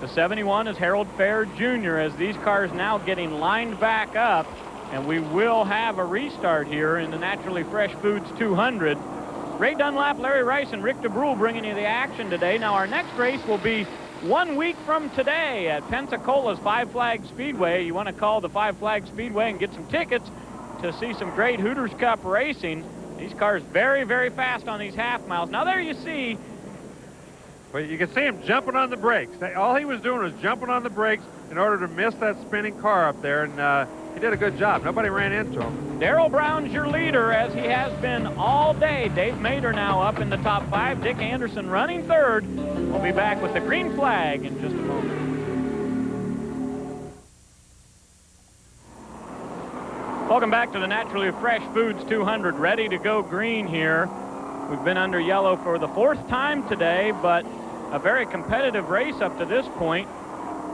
The 71 is Harold Fair Jr. as these cars now getting lined back up, and we will have a restart here in the Naturally Fresh Foods 200. Ray Dunlap, Larry Rice, and Rick DeBrule bringing you the action today. Now, our next race will be 1 week from today at Pensacola's Five Flag Speedway. You want to call the Five Flag Speedway and get some tickets to see some great Hooters Cup racing. These cars very, very fast on these half miles. Now, there you see. Well, you can see him jumping on the brakes. All he was doing was jumping on the brakes in order to miss that spinning car up there, and he did a good job. Nobody ran into him. Darrell Brown's your leader, as he has been all day. Dave Mader now up in the top 5. Dick Anderson running third. We'll be back with the green flag in just a moment. Welcome back to the Naturally Fresh Foods 200. Ready to go green here. We've been under yellow for the 4th time today, but a very competitive race up to this point.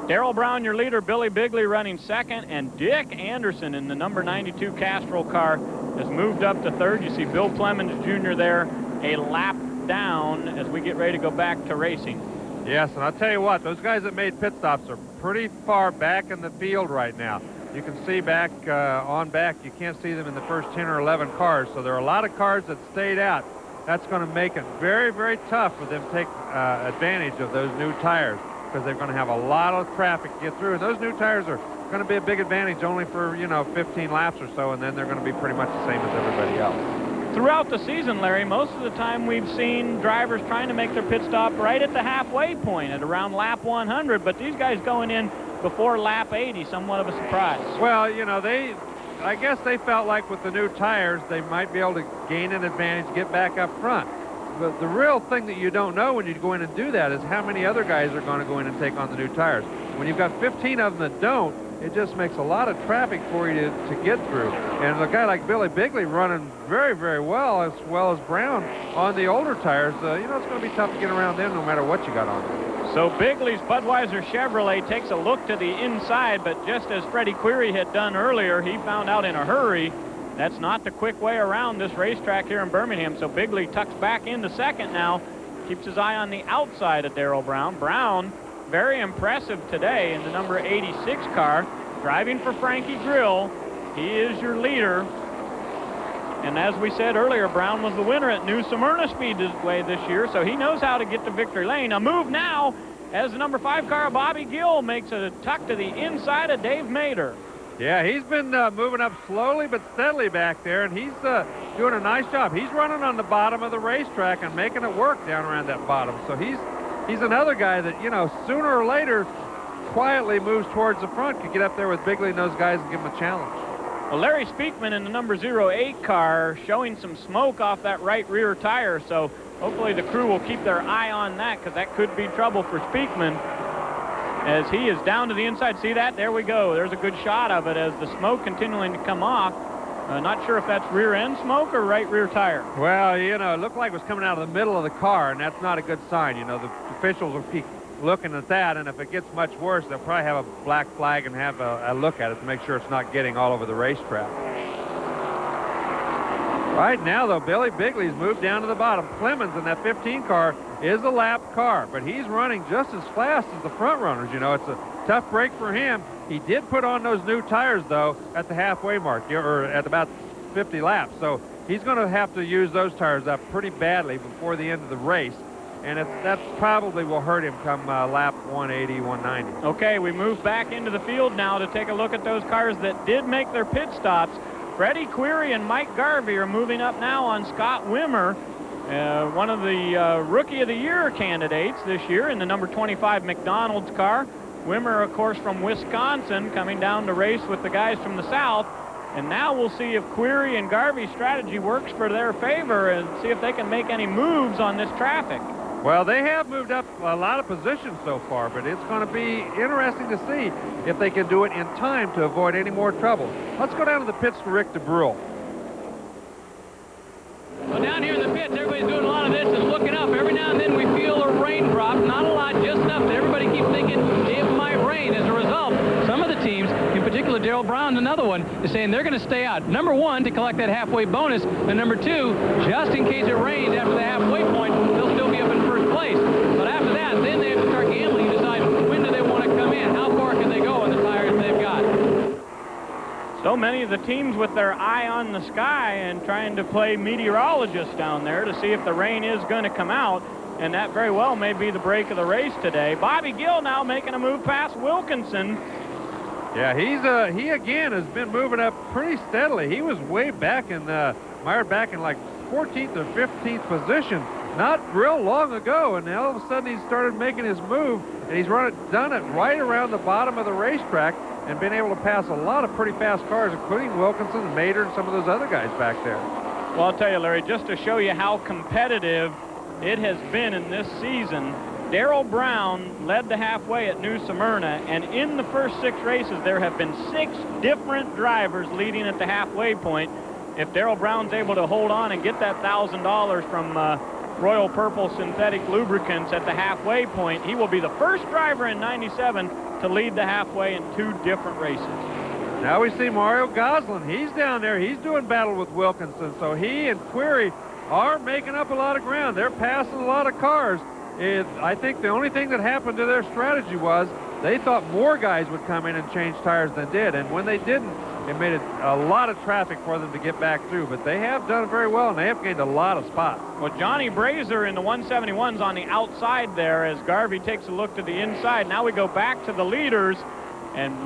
Darrell Brown, your leader, Billy Bigley running 2nd, and Dick Anderson in the number 92 Castrol car has moved up to 3rd. You see Bill Clemens Jr. there, a lap down as we get ready to go back to racing. Yes, and I'll tell you what, those guys that made pit stops are pretty far back in the field right now. You can see back on back, you can't see them in the first 10 or 11 cars, so there are a lot of cars that stayed out. That's going to make it very, very tough for them to take advantage of those new tires, because they're going to have a lot of traffic to get through. And those new tires are going to be a big advantage only for, 15 laps or so, and then they're going to be pretty much the same as everybody else. Throughout the season, Larry, most of the time we've seen drivers trying to make their pit stop right at the halfway point at around lap 100, but these guys going in before lap 80, somewhat of a surprise. Well, I guess they felt like with the new tires, they might be able to gain an advantage, get back up front. But the real thing that you don't know when you go in and do that is how many other guys are going to go in and take on the new tires. When you've got 15 of them that don't, it just makes a lot of traffic for you to get through. And a guy like Billy Bigley running very, very well as Brown on the older tires, it's going to be tough to get around them no matter what you got on them. So Bigley's Budweiser Chevrolet takes a look to the inside, but just as Freddie Query had done earlier, he found out in a hurry that's not the quick way around this racetrack here in Birmingham. So Bigley tucks back into 2nd now, keeps his eye on the outside of Darrell Brown. Brown, very impressive today in the number 86 car, driving for Frankie Grill. He is your leader. And as we said earlier, Brown was the winner at New Smyrna Speedway this year, so he knows how to get to victory lane. A move now as the number 5 car, Bobby Gill, makes a tuck to the inside of Dave Mader. Yeah, he's been moving up slowly but steadily back there, and he's doing a nice job. He's running on the bottom of the racetrack and making it work down around that bottom. So he's another guy that, sooner or later quietly moves towards the front, could get up there with Bigley and those guys and give him a challenge. Well, Larry Speakman in the number 08 car showing some smoke off that right rear tire, so hopefully the crew will keep their eye on that, because that could be trouble for Speakman as he is down to the inside. See that? There we go. There's a good shot of it as the smoke continuing to come off. Not sure if that's rear end smoke or right rear tire. Well, it looked like it was coming out of the middle of the car, and that's not a good sign. The officials will keep looking at that, and if it gets much worse, they'll probably have a black flag and have a look at it to make sure it's not getting all over the racetrack. Right now, though, Billy Bigley's moved down to the bottom. Clemens in that 15 car is a lap car, but he's running just as fast as the front runners. tough break for him. He did put on those new tires, though, at the halfway mark, or at about 50 laps. So he's going to have to use those tires up pretty badly before the end of the race. And that probably will hurt him come lap 180, 190. Okay, we move back into the field now to take a look at those cars that did make their pit stops. Freddie Query and Mike Garvey are moving up now on Scott Wimmer, one of the Rookie of the Year candidates this year in the number 25 McDonald's car. Wimmer, of course, from Wisconsin, coming down to race with the guys from the South. And now we'll see if Query and Garvey's strategy works for their favor and see if they can make any moves on this traffic. Well, they have moved up a lot of positions so far, but it's going to be interesting to see if they can do it in time to avoid any more trouble. Let's go down to the pits to Rick DeBrule. Well, down here in the pits, everybody's doing a lot of this and looking up. Every now and then we feel a raindrop. Not a lot, just enough that everybody keeps thinking it might rain. As a result, some of the teams, in particular Darrell Brown, another one, is saying they're going to stay out. Number one, to collect that halfway bonus, and number two, just in case it rains after the halfway point, they'll still be up in first place. But after that, then they have to start gambling and decide when do they want to come in, how far can they go on the tires they've got. So many of the teams with their eye on the sky and trying to play meteorologists down there to see if the rain is going to come out, and that very well may be the break of the race today. Bobby Gill now making a move past Wilkinson. Yeah, he again has been moving up pretty steadily. He was way back in mired back in like 14th or 15th position not real long ago, and all of a sudden he started making his move, and he's done it right around the bottom of the racetrack and been able to pass a lot of pretty fast cars, including Wilkinson and Mater and some of those other guys back there. Well, I'll tell you, Larry, just to show you how competitive it has been in this season, Darrell Brown led the halfway at New Smyrna, and in the first 6 races, there have been 6 different drivers leading at the halfway point. If Darrell Brown's able to hold on and get that $1,000 from Royal Purple Synthetic Lubricants at the halfway point, he will be the first driver in 97 to lead the halfway in 2 different races. Now we see Mario Goslin. He's down there. He's doing battle with Wilkinson. So he and Query are making up a lot of ground. They're passing a lot of cars. I think the only thing that happened to their strategy was they thought more guys would come in and change tires than did. And when they didn't, it made it a lot of traffic for them to get back through. But they have done very well, and they have gained a lot of spots. Well, Johnny Brazier in the 171's on the outside there as Garvey takes a look to the inside. Now we go back to the leaders, and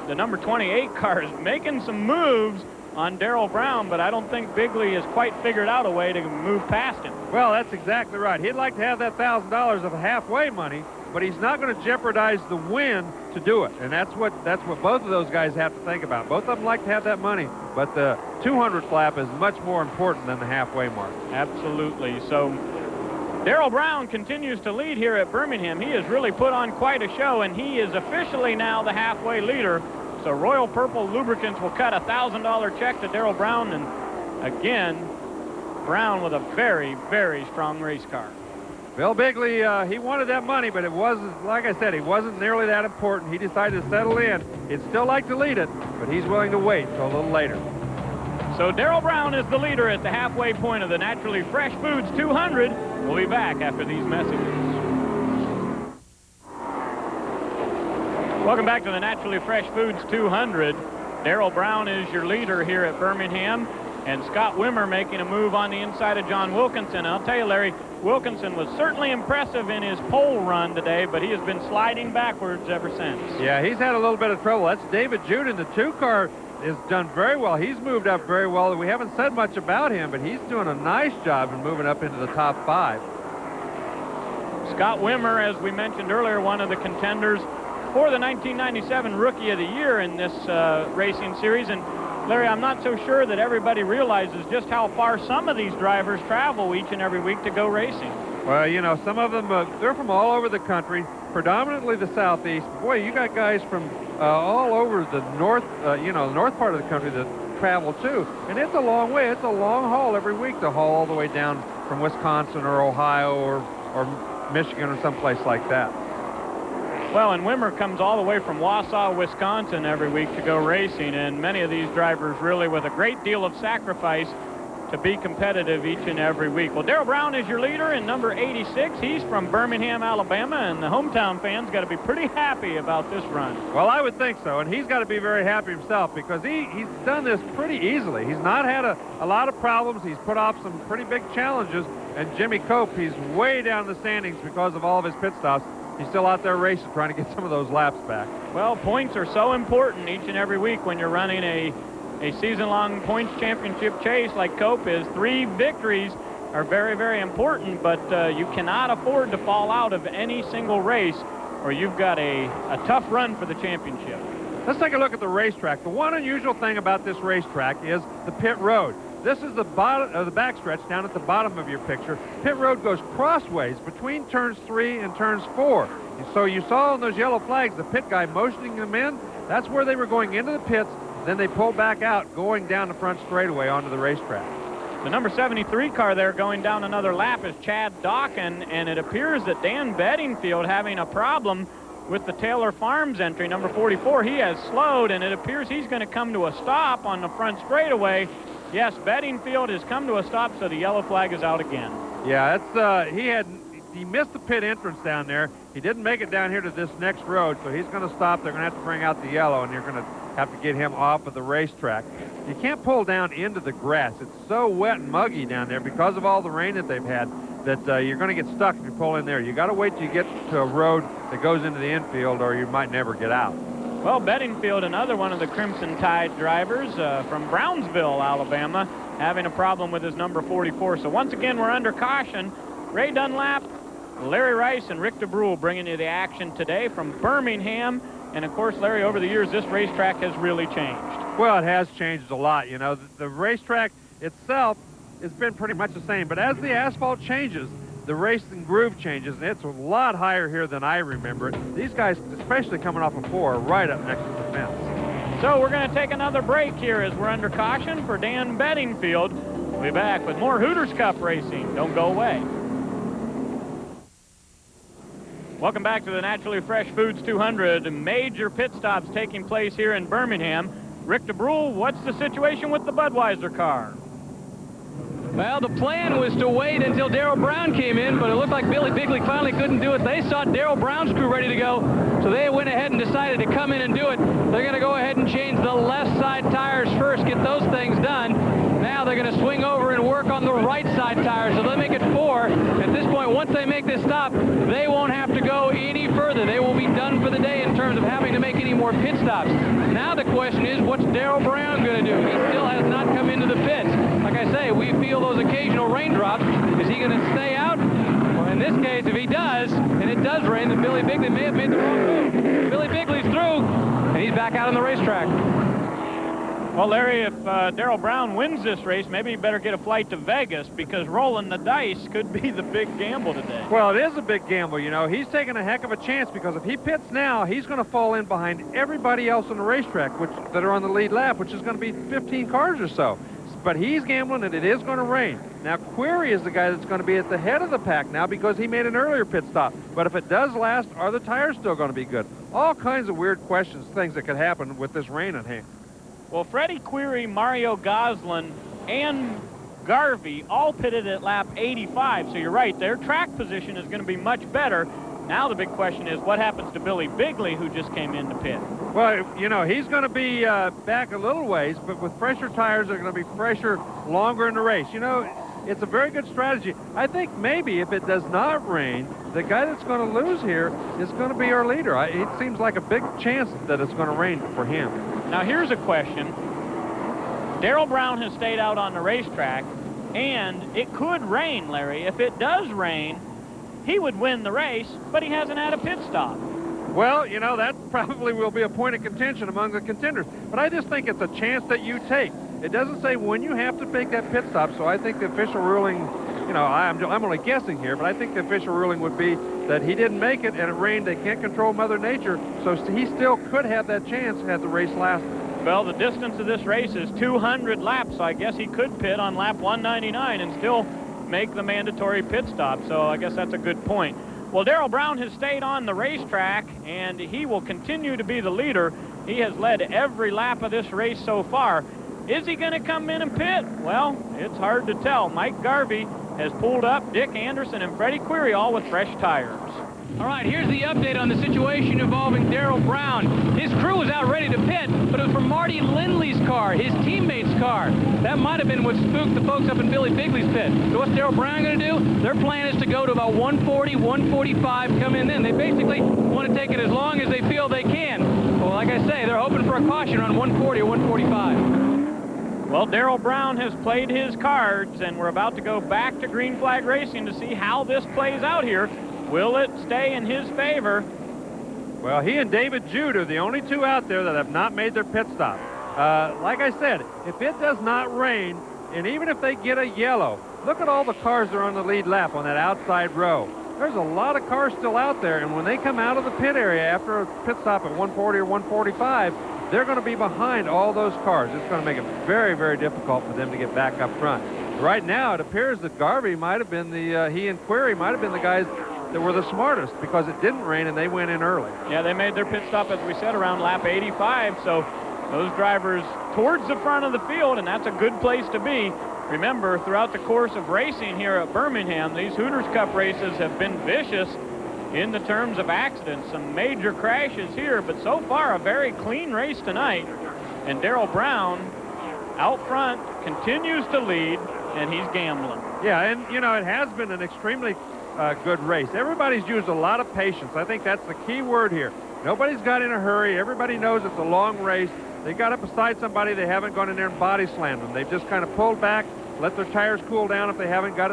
the number 28 car is making some moves on Darrell Brown, but I don't think Bigley has quite figured out a way to move past him. Well, that's exactly right. He'd like to have that $1,000 of halfway money, but he's not going to jeopardize the win to do it. And that's what both of those guys have to think about. Both of them like to have that money, but the 200th lap is much more important than the halfway mark. Absolutely. So Darrell Brown continues to lead here at Birmingham. He has really put on quite a show, and he is officially now the halfway leader. So Royal Purple Lubricants will cut a $1,000 check to Darrell Brown, and again, Brown with a very, very strong race car. Bill Bigley, he wanted that money, but it wasn't, like I said, it wasn't nearly that important. He decided to settle in. He'd still like to lead it, but he's willing to wait till a little later. So Darrell Brown is the leader at the halfway point of the Naturally Fresh Foods 200. We'll be back after these messages. Welcome back to the Naturally Fresh Foods 200. Darrell Brown is your leader here at Birmingham, and Scott Wimmer making a move on the inside of John Wilkinson. I'll tell you, Larry, Wilkinson was certainly impressive in his pole run today, but he has been sliding backwards ever since. Yeah, he's had a little bit of trouble. That's David Juden. The 2 car has done very well. He's moved up very well. We haven't said much about him, but he's doing a nice job in moving up into the top 5. Scott Wimmer, as we mentioned earlier, one of the contenders for the 1997 Rookie of the Year in this racing series. And Larry, I'm not so sure that everybody realizes just how far some of these drivers travel each and every week to go racing. Well, you know, some of them, they're from all over the country, predominantly the southeast. Boy, you got guys from all over the north, the north part of the country that travel too. And it's a long way. It's a long haul every week to haul all the way down from Wisconsin or Ohio or Michigan or someplace like that. Well, and Wimmer comes all the way from Wausau, Wisconsin every week to go racing, and many of these drivers really with a great deal of sacrifice to be competitive each and every week. Well, Darrell Brown is your leader in number 86. He's from Birmingham, Alabama, and the hometown fans got to be pretty happy about this run. Well, I would think so, and he's got to be very happy himself because he's done this pretty easily. He's not had a lot of problems. He's put off some pretty big challenges, and Jimmy Cope, he's way down in the standings because of all of his pit stops. He's still out there racing, trying to get some of those laps back. Well, points are so important each and every week when you're running a season-long points championship chase like Cope is. 3 victories are very, very important, but you cannot afford to fall out of any single race or you've got a tough run for the championship. Let's take a look at the racetrack. The one unusual thing about this racetrack is the pit road. This is the bottom of the backstretch down at the bottom of your picture. Pit road goes crossways between turns 3 and turns 4. So you saw on those yellow flags the pit guy motioning them in. That's where they were going into the pits. Then they pulled back out, going down the front straightaway onto the racetrack. The number 73 car there going down another lap is Chad Dawkin, and it appears that Dan Bedingfield having a problem with the Taylor Farms entry, number 44. He has slowed, and it appears he's going to come to a stop on the front straightaway. Yes, Bedingfield has come to a stop, so the yellow flag is out again. Yeah, it's he missed the pit entrance down there. He didn't make it down here to this next road, so he's going to stop. They're going to have to bring out the yellow, and you're going to have to get him off of the racetrack. You can't pull down into the grass. It's so wet and muggy down there because of all the rain that they've had that you're going to get stuck if you pull in there. You got to wait till you get to a road that goes into the infield, or you might never get out. Well, Bedingfield, another one of the Crimson Tide drivers from Brownsville, Alabama, having a problem with his number 44. So once again, we're under caution. Ray Dunlap, Larry Rice, and Rick DeBrule bringing you the action today from Birmingham. And, of course, Larry, over the years, this racetrack has really changed. Well, it has changed a lot. You know, the racetrack itself has been pretty much the same. But as the asphalt changes, the racing groove changes, and it's a lot higher here than I remember it. These guys, especially coming off of 4, are right up next to the fence. So we're going to take another break here as we're under caution for Dan Bedingfield. We'll be back with more Hooters Cup racing. Don't go away. Welcome back to the Naturally Fresh Foods 200. Major pit stops taking place here in Birmingham. Rick DeBrule, what's the situation with the Budweiser car? Well, the plan was to wait until Darrell Brown came in, but it looked like Billy Bigley finally couldn't do it. They saw Darrell Brown's crew ready to go, so they went ahead and decided to come in and do it. They're going to go ahead and change the left side tires first, get those things done. Now they're going to swing over and work on the right side tires, so they'll make it 4. At this point, once they make this stop, they won't have to go any further. They will be done for the day in terms of having to make any more pit stops. Now the question is, what's Darrell Brown going to do? He still has not come into the pits. Like I say, we feel those occasional raindrops. Is he going to stay out? Well, in this case, if he does, and it does rain, then Billy Bigley may have made the wrong move. Billy Bigley's through, and he's back out on the racetrack. Well, Larry, if Darrell Brown wins this race, maybe he better get a flight to Vegas, because rolling the dice could be the big gamble today. Well, it is a big gamble, you know. He's taking a heck of a chance, because if he pits now, he's going to fall in behind everybody else on the racetrack that are on the lead lap, which is going to be 15 cars or so. But he's gambling, and it is going to rain. Now, Query is the guy that's going to be at the head of the pack now because he made an earlier pit stop. But if it does last, are the tires still going to be good? All kinds of weird questions, things that could happen with this rain in hand. Well, Freddie Query, Mario Goslin, and Garvey all pitted at lap 85. So you're right, their track position is going to be much better. Now the big question is, what happens to Billy Bigley, who just came into pit? Well, you know, he's going to be back a little ways, but with fresher tires, they're going to be fresher longer in the race. You know, it's a very good strategy. I think maybe if it does not rain, the guy that's going to lose here is going to be our leader. It seems like a big chance that it's going to rain for him. Now, here's a question. Darrell Brown has stayed out on the racetrack, and it could rain, Larry. If it does rain, he would win the race, but he hasn't had a pit stop. Well, you know, that probably will be a point of contention among the contenders. But I just think it's a chance that you take. It doesn't say when you have to make that pit stop, so I think the official ruling, you know, I'm only guessing here, but I think the official ruling would be that he didn't make it and it rained. They can't control Mother Nature, so he still could have that chance had the race lasted. Well, the distance of this race is 200 laps, so I guess he could pit on lap 199 and still make the mandatory pit stop, so I guess that's a good point. Well, Darrell Brown has stayed on the racetrack, and he will continue to be the leader. He has led every lap of this race so far. Is he going to come in and pit? Well, it's hard to tell. Mike Garvey has pulled up. Dick Anderson and Freddie Query all with fresh tires. All right, here's the update on the situation involving Darrell Brown. His crew was out ready to pit, but it was from Marty Lindley's car, his teammate's car. That might have been what spooked the folks up in Billy Bigley's pit. So what's Darrell Brown going to do? Their plan is to go to about 140, 145, come in then. They basically want to take it as long as they feel they can. Well, like I say, they're hoping for a caution on 140 or 145. Well, Darrell Brown has played his cards, and we're about to go back to Green Flag Racing to see how this plays out here. Will it stay in his favor? Well, he and David Jude are the only two out there that have not made their pit stop. Like I said, if it does not rain, and even if they get a yellow, look at all the cars that are on the lead lap on that outside row. There's a lot of cars still out there, and when they come out of the pit area after a pit stop at 140 or 145, they're going to be behind all those cars. It's going to make it very, very difficult for them to get back up front. Right now, it appears that Garvey might have been he and Query might have been the guys that were the smartest because it didn't rain and they went in early. Yeah, they made their pit stop, as we said, around lap 85, so those drivers towards the front of the field, and that's a good place to be. Remember, throughout the course of racing here at Birmingham, these Hooters Cup races have been vicious in the terms of accidents. Some major crashes here, but so far a very clean race tonight. And Darrell Brown out front continues to lead, and he's gambling. Yeah, and you know, it has been an extremely good race. Everybody's used a lot of patience. I think that's the key word here. Nobody's got in a hurry. Everybody knows it's a long race. They got up beside somebody. They haven't gone in there and body slammed them. They've just kind of pulled back, let their tires cool down if they haven't got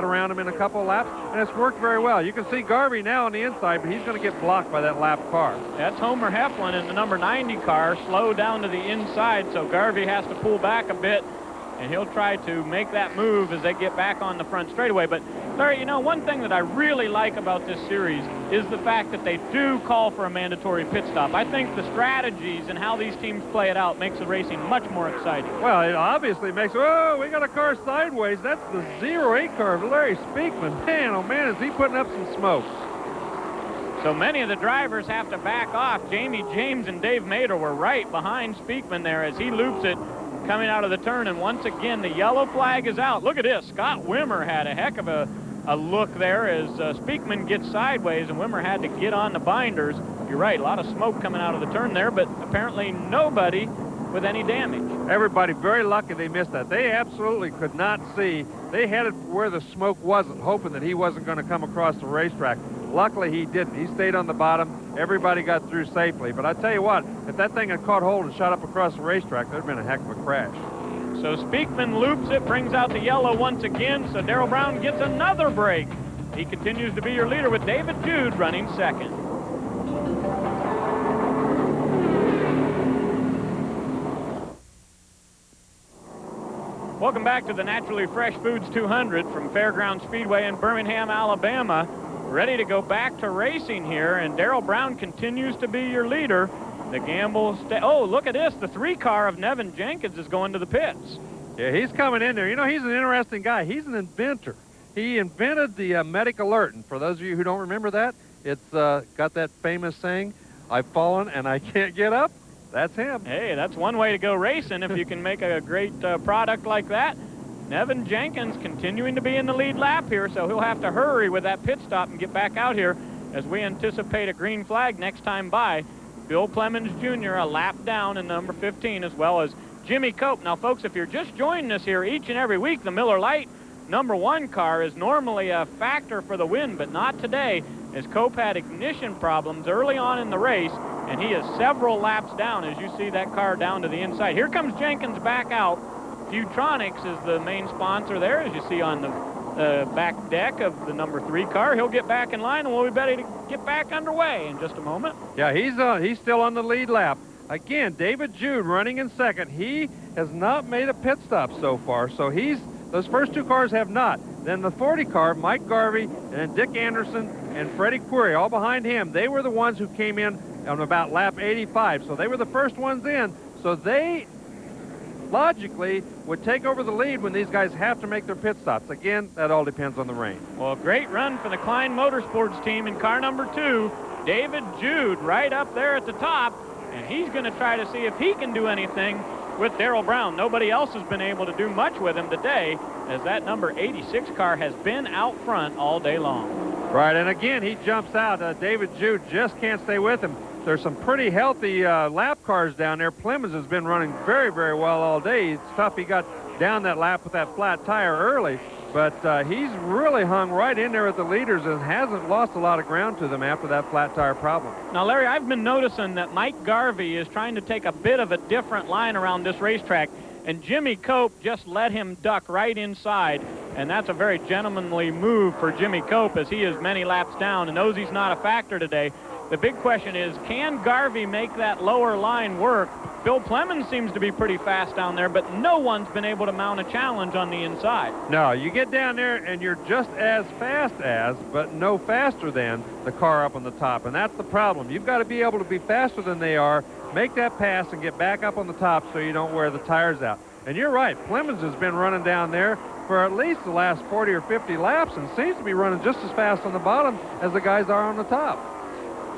around them in a couple of laps, and it's worked very well. You can see Garvey now on the inside, but he's going to get blocked by that lap car. That's Homer Heflin in the number 90 car, slow down to the inside, so Garvey has to pull back a bit, and he'll try to make that move as they get back on the front straightaway. But Larry, you know, one thing that I really like about this series is the fact that they do call for a mandatory pit stop. I think the strategies and how these teams play it out makes the racing much more exciting. Well, it obviously makes, oh, we got a car sideways. That's the 08 car of Larry Speakman. Man, oh man, is he putting up some smoke. So many of the drivers have to back off. Jamie James and Dave Mader were right behind Speakman there as he loops it coming out of the turn, and once again the yellow flag is out. Look at this. Scott Wimmer had a heck of a look there as Speakman gets sideways, and Wimmer had to get on the binders. You're right, a lot of smoke coming out of the turn there, but apparently nobody with any damage. Everybody very lucky they missed that. They absolutely could not see. They headed where the smoke wasn't, hoping that he wasn't going to come across the racetrack. Luckily, he didn't. He stayed on the bottom. Everybody got through safely. But I tell you what, if that thing had caught hold and shot up across the racetrack, there'd been a heck of a crash. So Speakman loops it, brings out the yellow once again, so Darrell Brown gets another break. He continues to be your leader with David Jude running second. Welcome back to the Naturally Fresh Foods 200 from Fairgrounds Speedway in Birmingham, Alabama. Ready to go back to racing here, and Darrell Brown continues to be your leader. The gamble, oh, look at this. The 3 car of Nevin Jenkins is going to the pits. Yeah, he's coming in there. You know, he's an interesting guy. He's an inventor. He invented the medic alert, and for those of you who don't remember that, it's got that famous saying, "I've fallen and I can't get up." That's him. Hey, that's one way to go racing if you can make a great product like that. Nevin Jenkins continuing to be in the lead lap here, so he'll have to hurry with that pit stop and get back out here as we anticipate a green flag next time by. Bill Clemens Jr. a lap down in number 15, as well as Jimmy Cope. Now, folks, if you're just joining us here each and every week, the Miller Lite number 1 car is normally a factor for the win, but not today, as Cope had ignition problems early on in the race, and he is several laps down as you see that car down to the inside. Here comes Jenkins back out. Futronics is the main sponsor there, as you see on the back deck of the number 3 car. He'll get back in line, and we'll be ready to get back underway in just a moment. Yeah, he's still on the lead lap. Again, David Jude running in second. He has not made a pit stop so far, so those first 2 cars have not. Then the 40 car, Mike Garvey, and then Dick Anderson and Freddie Query, all behind him. They were the ones who came in on about lap 85, so they were the first ones in. So they logically would take over the lead when these guys have to make their pit stops. Again, that all depends on the rain. Well, great run for the Klein Motorsports team in car number 2. David Jude right up there at the top, and he's going to try to see if he can do anything with Darrell Brown. Nobody else has been able to do much with him today, as that number 86 car has been out front all day long. Right, and again, he jumps out. David Jude just can't stay with him. There's some pretty healthy lap cars down there. Plemons has been running very, very well all day. It's tough he got down that lap with that flat tire early, but he's really hung right in there with the leaders and hasn't lost a lot of ground to them after that flat tire problem. Now, Larry, I've been noticing that Mike Garvey is trying to take a bit of a different line around this racetrack, and Jimmy Cope just let him duck right inside, and that's a very gentlemanly move for Jimmy Cope, as he is many laps down and knows he's not a factor today. The big question is, can Garvey make that lower line work? Bill Plemons seems to be pretty fast down there, but no one's been able to mount a challenge on the inside. No, you get down there and you're just as fast as, but no faster than, the car up on the top, and that's the problem. You've got to be able to be faster than they are, make that pass, and get back up on the top so you don't wear the tires out. And you're right, Plemons has been running down there for at least the last 40 or 50 laps and seems to be running just as fast on the bottom as the guys are on the top.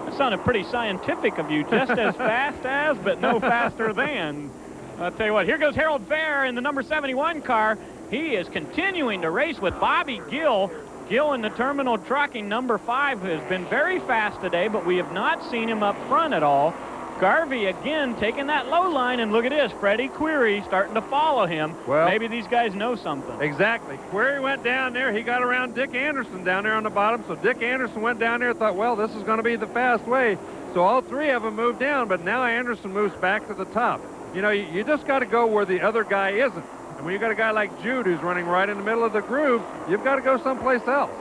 That sounded pretty scientific of you, just as fast as, but no faster than. I'll tell you what, here goes Harold Fair in the number 71 car. He is continuing to race with Bobby Gill. Gill in the terminal trucking, number 5, has been very fast today, but we have not seen him up front at all. Garvey again taking that low line, and look at this, Freddie Query starting to follow him. Well, maybe these guys know something. Exactly. Query went down there. He got around Dick Anderson down there on the bottom, so Dick Anderson went down there and thought, well, this is going to be the fast way. So all three of them moved down, but now Anderson moves back to the top. You know, you just got to go where the other guy isn't. And when you got a guy like Jude who's running right in the middle of the groove, you've got to go someplace else.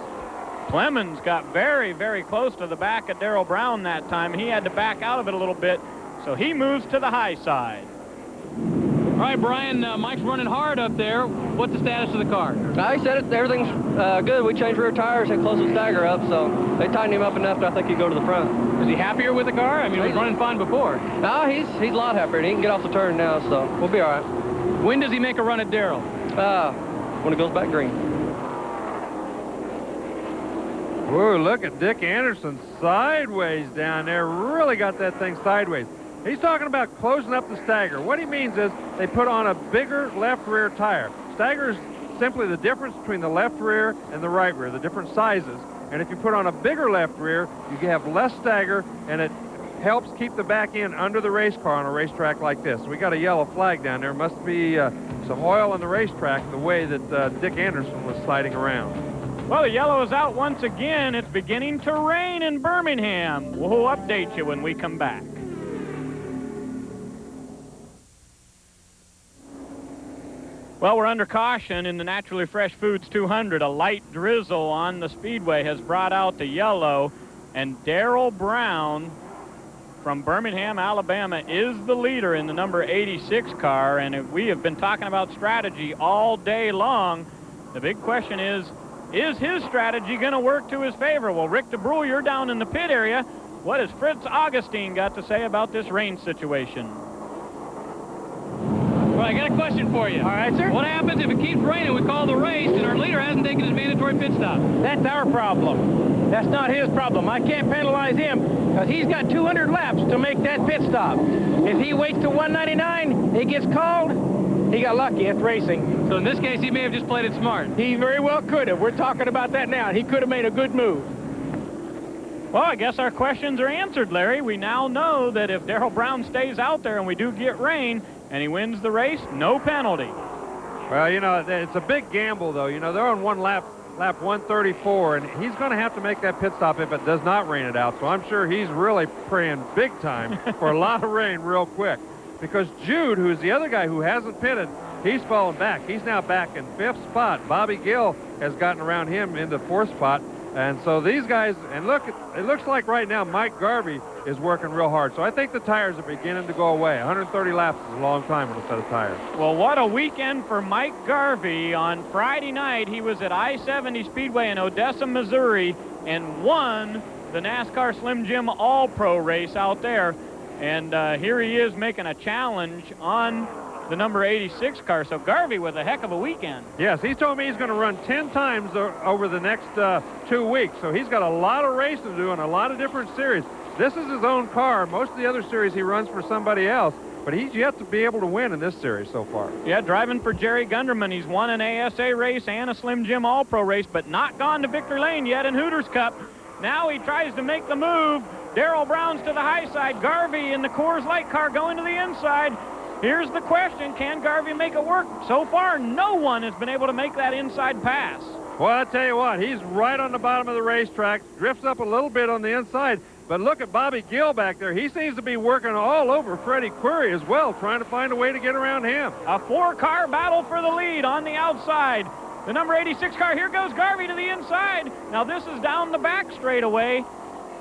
Plemons got very, very close to the back of Darrell Brown that time, and he had to back out of it a little bit, so he moves to the high side. All right, Brian, Mike's running hard up there. What's the status of the car? He said everything's good. We changed rear tires and closed the stagger up, so they tightened him up enough that I think he'd go to the front. Is he happier with the car? I mean, he was running fine before. No, he's a lot happier. He can get off the turn now, so we'll be all right. When does he make a run at Darrell? When it goes back green. Whoa, look at Dick Anderson sideways down there. Really got that thing sideways. He's talking about closing up the stagger. What he means is they put on a bigger left rear tire. Stagger is simply the difference between the left rear and the right rear, the different sizes. And if you put on a bigger left rear, you have less stagger, and it helps keep the back end under the race car on a racetrack like this. We got a yellow flag down there. Must be some oil on the racetrack the way that Dick Anderson was sliding around. Well, the yellow is out once again. It's beginning to rain in Birmingham. We'll update you when we come back. Well, we're under caution in the Naturally Fresh Foods 200. A light drizzle on the speedway has brought out the yellow, and Darrell Brown from Birmingham, Alabama, is the leader in the number 86 car, and we have been talking about strategy all day long. The big question is his strategy going to work to his favor? Well, Rick DeBrule, you're down in the pit area. What has Fritz Augustine got to say about this rain situation? Well, I got a question for you. All right, sir. What happens if it keeps raining? We call the race, and our leader hasn't taken his mandatory pit stop? That's our problem. That's not his problem. I can't penalize him because he's got 200 laps to make that pit stop. If he waits to 199, he gets called. He got lucky. It's racing. So in this case, he may have just played it smart. He very well could have. We're talking about that now. He could have made a good move. Well, I guess our questions are answered, Larry. We now know that if Darrell Brown stays out there and we do get rain and he wins the race, no penalty. Well, you know, it's a big gamble, though. You know, they're on one lap 134, and he's going to have to make that pit stop if it does not rain it out. So I'm sure he's really praying big time for a lot of rain real quick. Because Jude, who's the other guy who hasn't pitted, he's fallen back. He's now back in 5th spot. Bobby Gill has gotten around him into 4th spot. And so these guys, and look, it looks like right now Mike Garvey is working real hard. So I think the tires are beginning to go away. 130 laps is a long time on a set of tires. Well, what a weekend for Mike Garvey. On Friday night, he was at I-70 Speedway in Odessa, Missouri, and won the NASCAR Slim Jim All-Pro race out there. And here he is making a challenge on the number 86 car. So Garvey with a heck of a weekend. Yes, he told me he's going to run 10 times over the next 2 weeks. So he's got a lot of racing to do in a lot of different series. This is his own car. Most of the other series he runs for somebody else. but he's yet to be able to win in this series so far. Yeah, driving for Jerry Gunderman. He's won an ASA race and a Slim Jim All-Pro race, but not gone to victory lane yet in Hooters Cup. Now he tries to make the move. Darrell Brown's to the high side. Garvey in the Coors Light car going to the inside. Here's the question, can Garvey make it work? So far, no one has been able to make that inside pass. Well, I tell you what, he's right on the bottom of the racetrack, drifts up a little bit on the inside, but look at Bobby Gill back there. He seems to be working all over Freddie Query as well, trying to find a way to get around him. A 4-car battle for the lead on the outside. The number 86 car, here goes Garvey to the inside. Now this is down the back straightaway.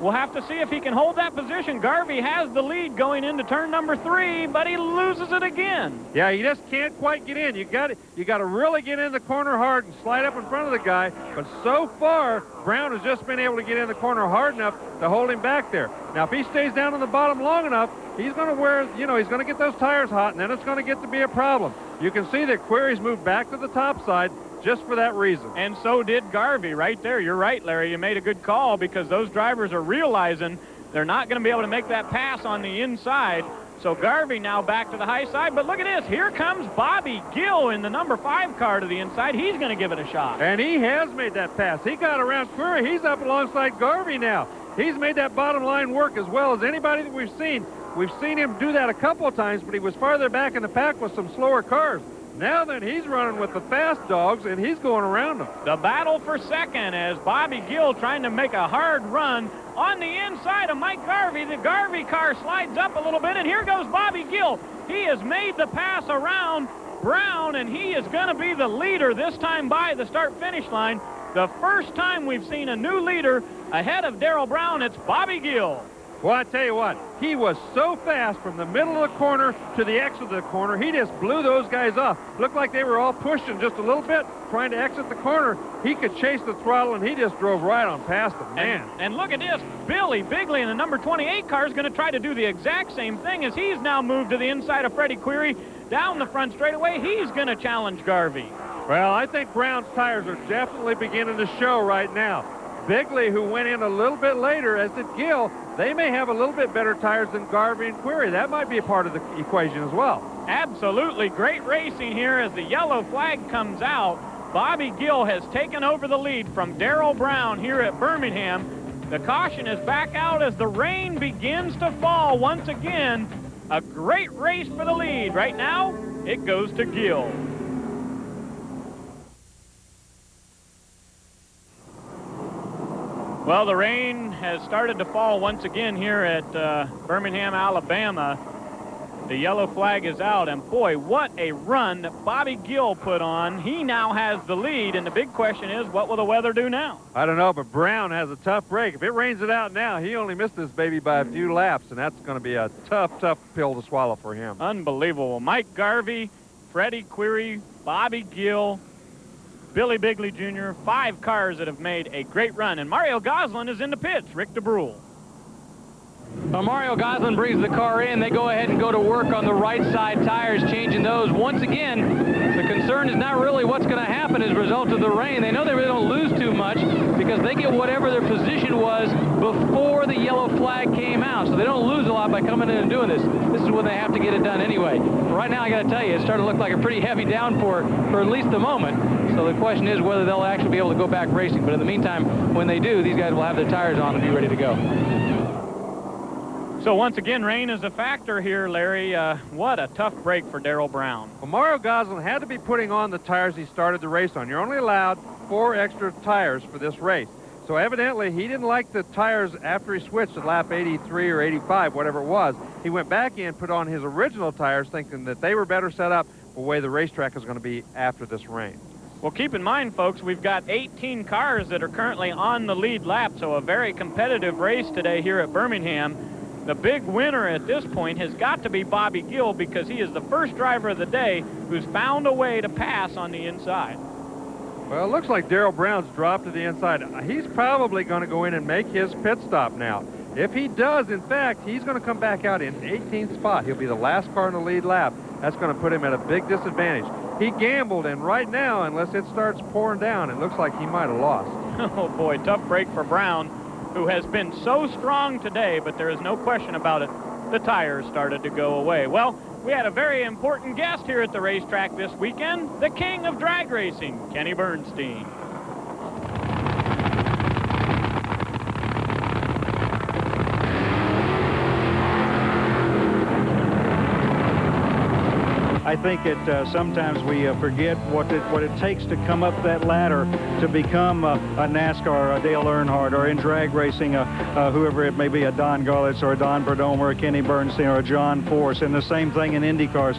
We'll have to see if he can hold that position. Garvey has the lead going into turn number 3, but he loses it again. Yeah, he just can't quite get in. You got to really get in the corner hard and slide up in front of the guy. But so far, Brown has just been able to get in the corner hard enough to hold him back there. Now, if he stays down on the bottom long enough, he's going to wear, he's going to get those tires hot, and then it's going to get to be a problem. You can see that Query's moved back to the top side just for that reason. And so did Garvey right there. You're right, Larry. You made a good call because those drivers are realizing they're not going to be able to make that pass on the inside. So Garvey now back to the high side. But look at this. Here comes Bobby Gill in the number 5 car to the inside. He's going to give it a shot. And he has made that pass. He got around Query. He's up alongside Garvey now. He's made that bottom line work as well as anybody that we've seen. We've seen him do that a couple of times, but he was farther back in the pack with some slower cars. Now then, he's running with the fast dogs, and he's going around them. The battle for second as Bobby Gill trying to make a hard run on the inside of Mike Garvey. The Garvey car slides up a little bit, and here goes Bobby Gill. He has made the pass around Brown, and he is going to be the leader this time by the start-finish line. The first time we've seen a new leader ahead of Darrell Brown, it's Bobby Gill. Well, I tell you what, he was so fast from the middle of the corner to the exit of the corner, he just blew those guys off. Looked like they were all pushing just a little bit, trying to exit the corner. He could chase the throttle, and he just drove right on past them, man. And look at this. Billy Bigley in the number 28 car is going to try to do the exact same thing as he's now moved to the inside of Freddie Query. Down the front straightaway, he's going to challenge Garvey. Well, I think Brown's tires are definitely beginning to show right now. Bigley, who went in a little bit later, as did Gill, they may have a little bit better tires than Garvey and Query. That might be a part of the equation as well. Absolutely. Great racing here as the yellow flag comes out. Bobby Gill has taken over the lead from Darrell Brown here at Birmingham. The caution is back out as the rain begins to fall once again. A great race for the lead. Right now, it goes to Gill. Well, the rain has started to fall once again here at Birmingham, Alabama. The yellow flag is out, and boy, what a run that Bobby Gill put on. He now has the lead, and the big question is, what will the weather do now? I don't know, but Brown has a tough break. If it rains it out now, he only missed this baby by a few laps, and that's going to be a tough pill to swallow for him. Unbelievable. Mike Garvey, Freddie Query, Bobby Gill, Billy Bigley Jr., 5 cars that have made a great run. And Mario Goslin is in the pits. Rick DeBrule. Well, Mario Goslin brings the car in. They go ahead and go to work on the right side tires, changing those. Once again, the concern is not really what's going to happen as a result of the rain. They know they really don't lose too much because they get whatever their position was before the yellow flag came out. So they don't lose a lot by coming in and doing this. This is when they have to get it done anyway. But right now, I got to tell you, it's starting to look like a pretty heavy downpour for at least the moment. So the question is whether they'll actually be able to go back racing. But in the meantime, when they do, these guys will have their tires on and be ready to go. So once again, rain is a factor here, Larry. What a tough break for Darrell Brown. Well, Mario Goslin had to be putting on the tires he started the race on. You're only allowed 4 extra tires for this race. So evidently, he didn't like the tires after he switched at lap 83 or 85, whatever it was. He went back in, put on his original tires, thinking that they were better set up for the way the racetrack is going to be after this rain. Well, keep in mind, folks, we've got 18 cars that are currently on the lead lap, so a very competitive race today here at Birmingham. The big winner at this point has got to be Bobby Gill because he is the first driver of the day who's found a way to pass on the inside. Well, it looks like Darrell Brown's dropped to the inside. He's probably going to go in and make his pit stop now. If he does, in fact, he's going to come back out in 18th spot. He'll be the last car in the lead lap. That's going to put him at a big disadvantage. He gambled, and right now, unless it starts pouring down, it looks like he might have lost. Oh, boy, tough break for Brown, who has been so strong today, but there is no question about it. the tires started to go away. Well, we had a very important guest here at the racetrack this weekend, the king of drag racing, Kenny Bernstein. I think that sometimes we forget what it takes to come up that ladder to become a NASCAR, a Dale Earnhardt, or in drag racing, whoever it may be, a Don Garlitz or a Don Perdome or a Kenny Bernstein or a John Force, and the same thing in Indy cars.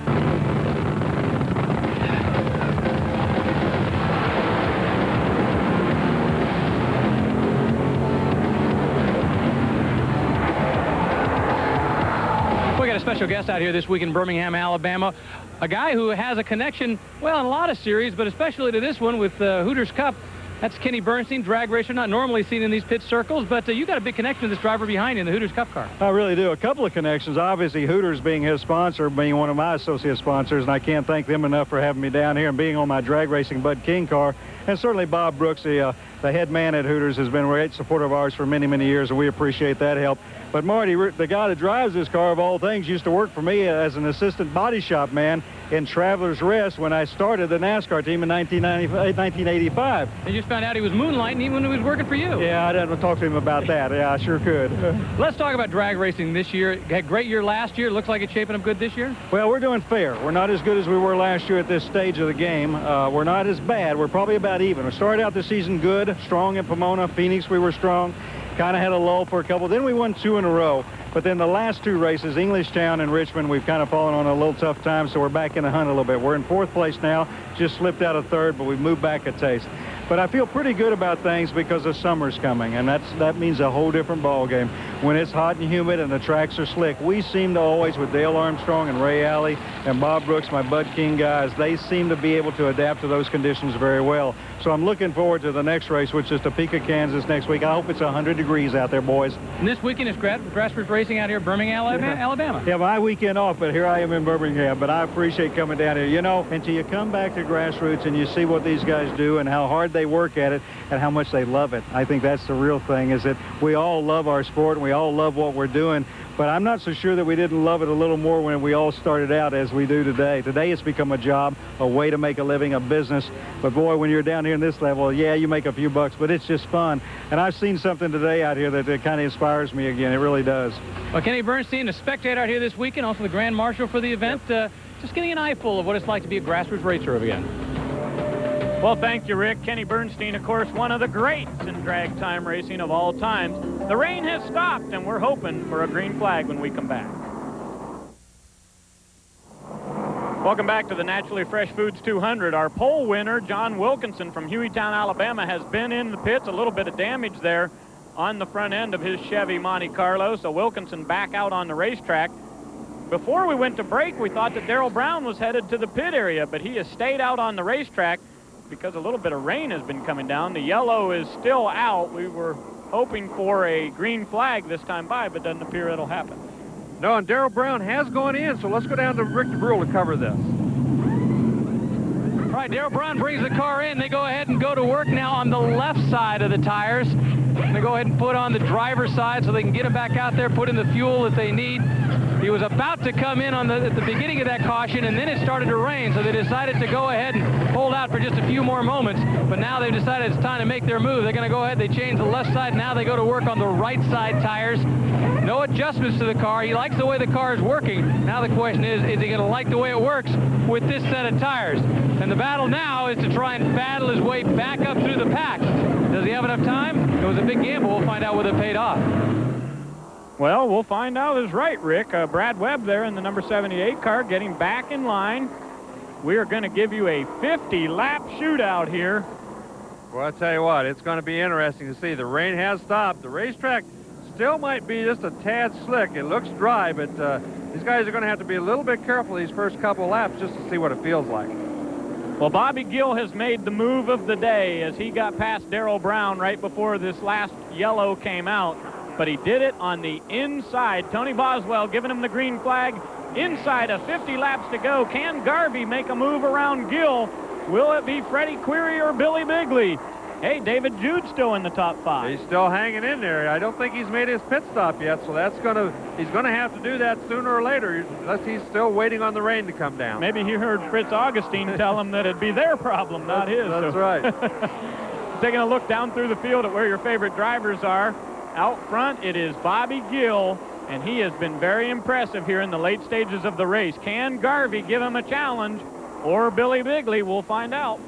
Special guest out here this week in Birmingham, Alabama, a guy who has a connection, well, in a lot of series, but especially to this one with Hooters Cup. That's Kenny Bernstein, drag racer, not normally seen in these pit circles, but you got a big connection to this driver behind you in the Hooters Cup car. I really do. A couple of connections. Obviously, Hooters being his sponsor, being one of my associate sponsors, and I can't thank them enough for having me down here and being on my drag racing Bud King car. And certainly Bob Brooks, the head man at Hooters, has been a great supporter of ours for many, many years, and we appreciate that help. But Marty, the guy that drives this car, of all things, used to work for me as an assistant body shop man in Travelers Rest when I started the NASCAR team in 1985. And you just found out he was moonlighting even when he was working for you. Yeah, I didn't talk to him about that. Yeah, I sure could. Let's talk about drag racing this year. Had a great year last year. Looks like it's shaping up good this year. Well, we're doing fair. We're not as good as we were last year at this stage of the game. We're not as bad. We're probably about even. We started out the season good, strong in Pomona. Phoenix, we were strong. Kind of had a lull for a couple. Then we won 2 in a row. But then the last 2 races, Englishtown and Richmond, we've kind of fallen on a little tough time, so we're back in the hunt a little bit. We're in 4th place now, just slipped out of 3rd, but we've moved back a taste. But I feel pretty good about things because the summer's coming, and that means a whole different ball game. When it's hot and humid and the tracks are slick, we seem to always, with Dale Armstrong and Ray Alley and Bob Brooks, my Bud King guys, they seem to be able to adapt to those conditions very well. So I'm looking forward to the next race, which is Topeka, Kansas next week. I hope it's 100 degrees out there, boys. And this weekend is grassroots racing out here in Birmingham, Alabama. Yeah, my weekend off, but here I am in Birmingham. But I appreciate coming down here. You know, until you come back to grassroots and you see what these guys do and how hard they work at it and how much they love it. I think that's the real thing, is that we all love our sport and we all love what we're doing. But I'm not so sure that we didn't love it a little more when we all started out as we do today. Today it's become a job, a way to make a living, a business. But boy, when you're down here in this level, yeah, you make a few bucks, but it's just fun. And I've seen something today out here that kind of inspires me again. It really does. Well, Kenny Bernstein, a spectator out here this weekend, also the Grand Marshal for the event. Just getting an eyeful of what it's like to be a grassroots racer again. Well, thank you, Rick. Kenny Bernstein, of course, one of the greats in drag time racing of all times. The rain has stopped, and we're hoping for a green flag when we come back. Welcome back to the Naturally Fresh Foods 200. Our pole winner, John Wilkinson from Hueytown, Alabama, has been in the pits. A little bit of damage there on the front end of his Chevy Monte Carlo, so Wilkinson back out on the racetrack. Before we went to break, we thought that Darrell Brown was headed to the pit area, but he has stayed out on the racetrack because a little bit of rain has been coming down. The yellow is still out. We were hoping for a green flag this time by, but doesn't appear it'll happen. No, and Darrell Brown has gone in, so let's go down to Rick DeBrule to cover this. All right, Darrell Brown brings the car in. They go ahead and go to work now on the left side of the tires. They go ahead and put on the driver's side so they can get them back out there, put in the fuel that they need. He was about to come in at the beginning of that caution, and then it started to rain, so they decided to go ahead and hold out for just a few more moments. But now they've decided it's time to make their move. They're going to go ahead. They change the left side. Now they go to work on the right side tires. No adjustments to the car. He likes the way the car is working. Now the question is he going to like the way it works with this set of tires? And the battle now is to try and battle his way back up through the pack. Does he have enough time? It was a big gamble. We'll find out whether it paid off. Well, we'll find out is right, Rick. Brad Webb there in the number 78 car getting back in line. We are going to give you a 50-lap shootout here. Well, I'll tell you what, it's going to be interesting to see. The rain has stopped. The racetrack still might be just a tad slick. It looks dry, but these guys are going to have to be a little bit careful these first couple of laps just to see what it feels like. Well, Bobby Gill has made the move of the day as he got past Darrell Brown right before this last yellow came out. But he did it on the inside. Tony Boswell giving him the green flag. Inside of 50 laps to go. Can Garvey make a move around Gill? Will it be Freddie Query or Billy Bigley? Hey, David Jude's still in the top 5. He's still hanging in there. I don't think he's made his pit stop yet, so he's gonna have to do that sooner or later, unless he's still waiting on the rain to come down. Maybe he heard Fritz Augustine tell him that it'd be their problem, not his. That's right. Taking a look down through the field at where your favorite drivers are. Out front, it is Bobby Gill, and he has been very impressive here in the late stages of the race. Can Garvey give him a challenge, or Billy Bigley? We'll find out.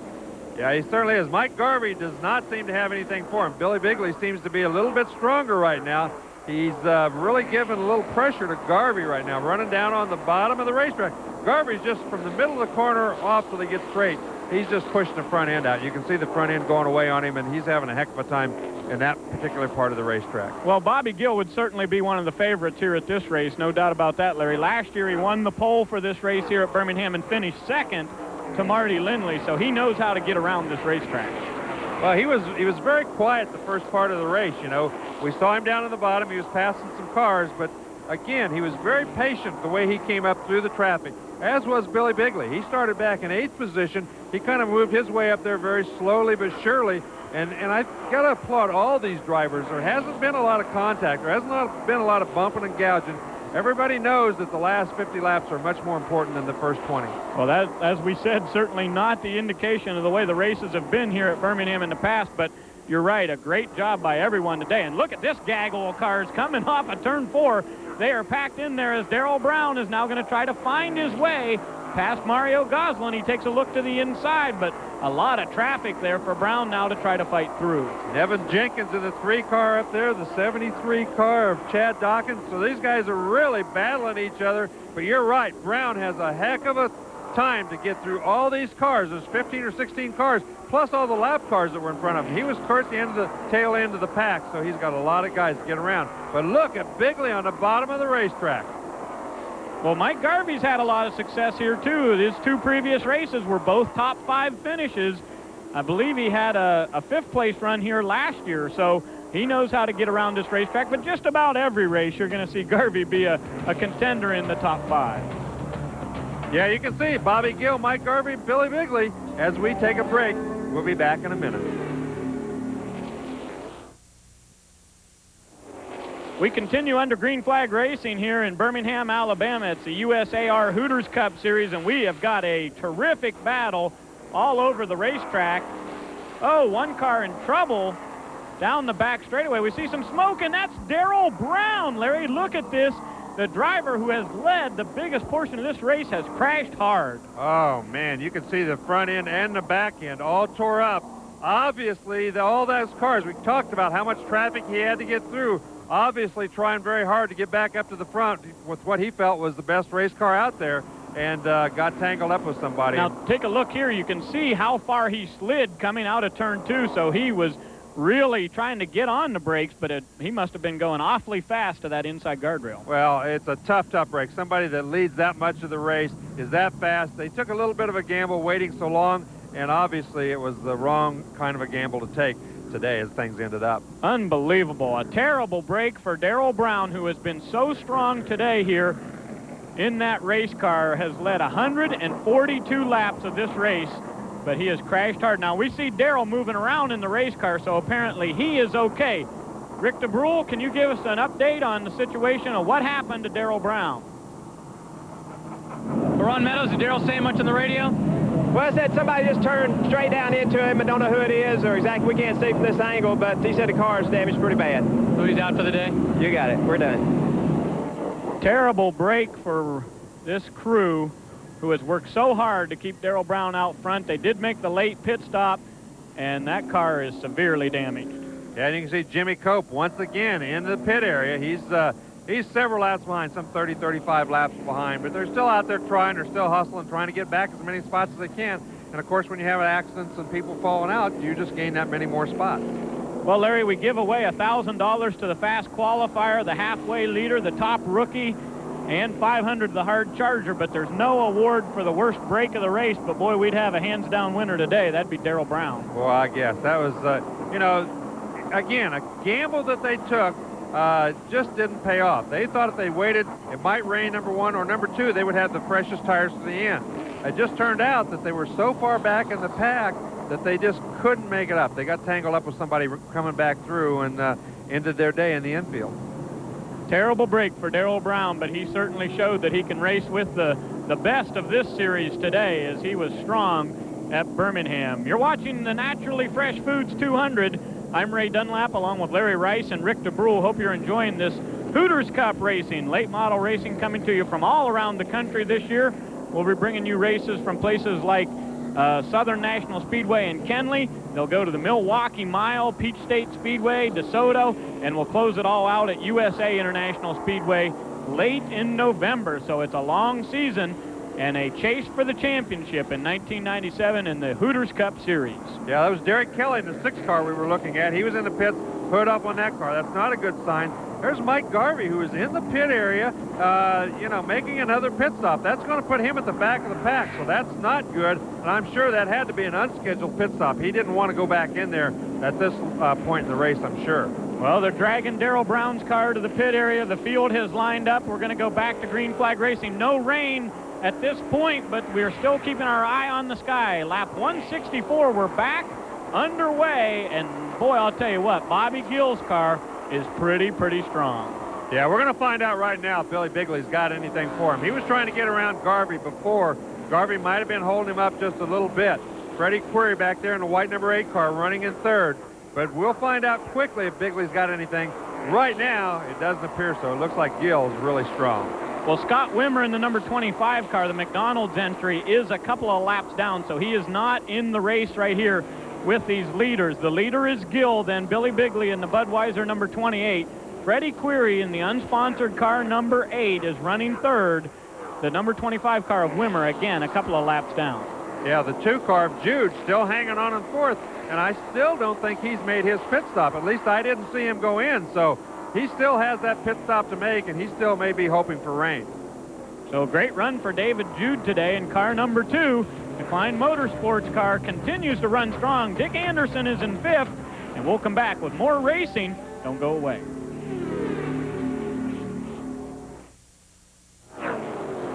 Yeah, he certainly is. Mike Garvey does not seem to have anything for him. Billy Bigley seems to be a little bit stronger right now. He's really giving a little pressure to Garvey right now, running down on the bottom of the racetrack. Garvey's just from the middle of the corner off till he gets straight. He's just pushing the front end out. You can see the front end going away on him, and he's having a heck of a time in that particular part of the racetrack. Well, Bobby Gill would certainly be one of the favorites here at this race, no doubt about that, Larry. Last year he won the pole for this race here at Birmingham and finished second to Marty Lindley, so he knows how to get around this racetrack. Well, he was very quiet the first part of the race, you know. We saw him down at the bottom. He was passing some cars, but again, he was very patient the way he came up through the traffic, as was Billy Bigley. He started back in 8th position. He kind of moved his way up there very slowly but surely, and I got to applaud all these drivers. There hasn't been a lot of contact. There hasn't been a lot of bumping and gouging. Everybody knows that the last 50 laps are much more important than the first 20. Well, that, as we said, certainly not the indication of the way the races have been here at Birmingham in the past, but you're right, a great job by everyone today. And look at this gaggle of cars coming off of turn 4. They are packed in there as Darrell Brown is now going to try to find his way past Mario Goslin. He takes a look to the inside, but a lot of traffic there for Brown now to try to fight through. Evan Jenkins in the 3 car up there, the 73 car of Chad Dawkins. So these guys are really battling each other. But you're right, Brown has a heck of a time to get through all these cars. There's 15 or 16 cars, plus all the lap cars that were in front of him. He was towards the end of the tail end of the pack, so he's got a lot of guys to get around. But look at Bigley on the bottom of the racetrack. Well, Mike Garvey's had a lot of success here, too. His 2 previous races were both top 5 finishes. I believe he had a 5th place run here last year, so he knows how to get around this racetrack. But just about every race, you're going to see Garvey be a contender in the top 5. Yeah, you can see Bobby Gill, Mike Garvey, Billy Bigley. As we take a break, we'll be back in a minute. We continue under green flag racing here in Birmingham, Alabama. It's the USAR Hooters Cup Series, and we have got a terrific battle all over the racetrack. Oh, one car in trouble down the back straightaway. We see some smoke, and that's Darrell Brown. Larry, look at this. The driver who has led the biggest portion of this race has crashed hard. Oh, man, you can see the front end and the back end all tore up. Obviously, all those cars, we talked about how much traffic he had to get through. Obviously trying very hard to get back up to the front with what he felt was the best race car out there, and got tangled up with somebody. Now, take a look here. You can see how far he slid coming out of turn 2, so he was really trying to get on the brakes, but he must have been going awfully fast to that inside guardrail. Well, it's a tough break. Somebody that leads that much of the race is that fast. They took a little bit of a gamble waiting so long, and obviously it was the wrong kind of a gamble to take today as things ended up. Unbelievable. A terrible break for Darrell Brown, who has been so strong today here in that race car, has led 142 laps of this race, but he has crashed hard. Now, we see Darrell moving around in the race car, so apparently he is okay. Rick DeBrule, can you give us an update on the situation of what happened to Darrell Brown? Ron Meadows, did Darrell say much on the radio? Well, I said somebody just turned straight down into him. I don't know who it is or exactly. We can't see from this angle, but he said the car is damaged pretty bad. So he's out for the day? You got it. We're done. Terrible break for this crew who has worked so hard to keep Darrell Brown out front. They did make the late pit stop, and that car is severely damaged. Yeah, and you can see Jimmy Cope once again in the pit area. He's several laps behind, some 30, 35 laps behind, but they're still out there trying. They're still hustling, trying to get back as many spots as they can. And, of course, when you have accidents and people falling out, you just gain that many more spots. Well, Larry, we give away $1,000 to the fast qualifier, the halfway leader, the top rookie, and $500 the hard charger, but there's no award for the worst break of the race. But, boy, we'd have a hands-down winner today. That'd be Darrell Brown. Well, I guess. That was, you know, again, a gamble that they took just didn't pay off. They thought if they waited, it might rain, number 1, or number 2, they would have the freshest tires to the end. It just turned out that they were so far back in the pack that they just couldn't make it up. They got tangled up with somebody coming back through and ended their day in the infield. Terrible break for Darrell Brown, but he certainly showed that he can race with the best of this series today, as he was strong at Birmingham. You're watching the Naturally Fresh Foods 200. I'm Ray Dunlap along with Larry Rice and Rick DeBrule. Hope you're enjoying this Hooters Cup racing, late model racing coming to you from all around the country this year. We'll be bringing you races from places like Southern National Speedway in Kenley. They'll go to the Milwaukee Mile, Peach State Speedway, DeSoto, and we'll close it all out at USA International Speedway late in November. So it's a long season and a chase for the championship in 1997 in the Hooters Cup Series. Yeah, that was Derek Kelly in the 6 car we were looking at. He was in the pits, hood up on that car. That's not a good sign. There's Mike Garvey, who is in the pit area, making another pit stop. That's going to put him at the back of the pack, so that's not good. And I'm sure that had to be an unscheduled pit stop. He didn't want to go back in there at this point in the race, I'm sure. Well, they're dragging Darrell Brown's car to the pit area. The field has lined up. We're going to go back to green flag racing. No rain at this point, but we're still keeping our eye on the sky. Lap 164, we're back underway, and boy, I'll tell you what, Bobby Gill's car is pretty strong. Yeah, we're going to find out right now if Billy Bigley's got anything for him. He was trying to get around Garvey before. Garvey might have been holding him up just a little bit. Freddie Query back there in the white number 8 car running in 3rd. But we'll find out quickly if Bigley's got anything. Right now, it doesn't appear so. It looks like Gill's really strong. Well, Scott Wimmer in the number 25 car, the McDonald's entry, is a couple of laps down, so he is not in the race right here with these leaders. The leader is Gill, then Billy Bigley in the Budweiser number 28. Freddie Query in the unsponsored car number 8 is running 3rd. The number 25 car of Wimmer, again, a couple of laps down. Yeah, the 2 car of Jude still hanging on in 4th, and I still don't think he's made his pit stop. At least I didn't see him go in, so he still has that pit stop to make, and he still may be hoping for rain. So great run for David Jude today in car number 2. The Klein Motorsports car continues to run strong. Dick Anderson is in 5th, and we'll come back with more racing. Don't go away.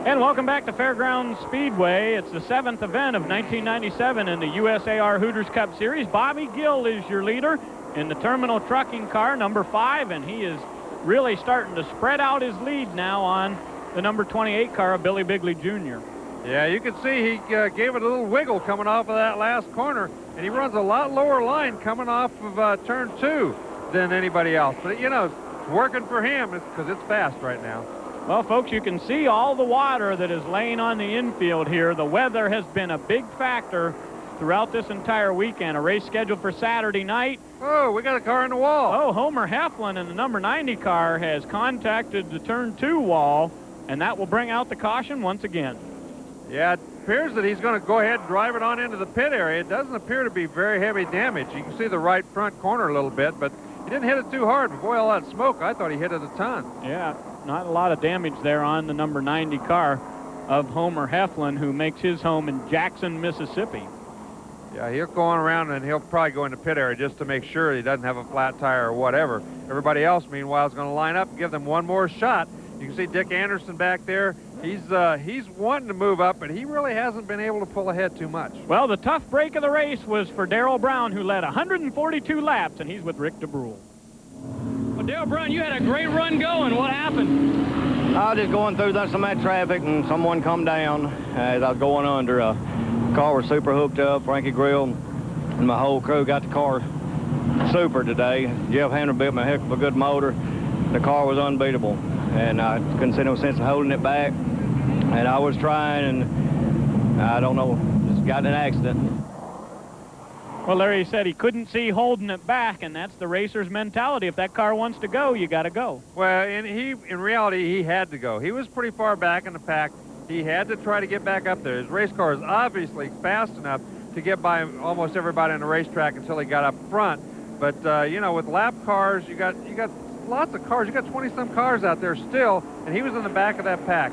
And welcome back to Fairgrounds Speedway. It's the 7th event of 1997 in the USAR Hooters Cup Series. Bobby Gill is your leader in the Terminal Trucking car, number 5, and he is really starting to spread out his lead now on the number 28 car of Billy Bigley Jr. Yeah, you can see he gave it a little wiggle coming off of that last corner, and he runs a lot lower line coming off of turn 2 than anybody else. But, you know, it's working for him because it's fast right now. Well, folks, you can see all the water that is laying on the infield here. The weather has been a big factor throughout this entire weekend. A race scheduled for Saturday night. Oh, we got a car in the wall. Oh, Homer Heflin in the number 90 car has contacted the turn 2 wall, and that will bring out the caution once again. Yeah, it appears that he's going to go ahead and drive it on into the pit area. It doesn't appear to be very heavy damage. You can see the right front corner a little bit, but he didn't hit it too hard. But boy, all that smoke, I thought he hit it a ton. Yeah, not a lot of damage there on the number 90 car of Homer Heflin, who makes his home in Jackson, Mississippi. Yeah, he'll go on around and he'll probably go in the pit area just to make sure he doesn't have a flat tire or whatever. Everybody else, meanwhile, is going to line up and give them one more shot. You can see Dick Anderson back there. He's wanting to move up, but he really hasn't been able to pull ahead too much. Well, the tough break of the race was for Darrell Brown, who led 142 laps, and he's with Rick DeBrule. Well, Darrell Brown, you had a great run going. What happened? I was just going through some of that traffic, and someone come down as I was going under. Car was super hooked up. Frankie Grill and my whole crew got the car super today. Jeff Hanner built me a heck of a good motor. The car was unbeatable, and I couldn't see no sense of holding it back. And I was trying, and I don't know, just got in an accident. Well, Larry said he couldn't see holding it back, and that's the racer's mentality. If that car wants to go, you got to go. Well, and in reality, he had to go. He was pretty far back in the pack. He had to try to get back up there. His race car is obviously fast enough to get by almost everybody on the racetrack until he got up front. But you know, with lap cars, you got lots of cars. You got 20-some cars out there still, and he was in the back of that pack.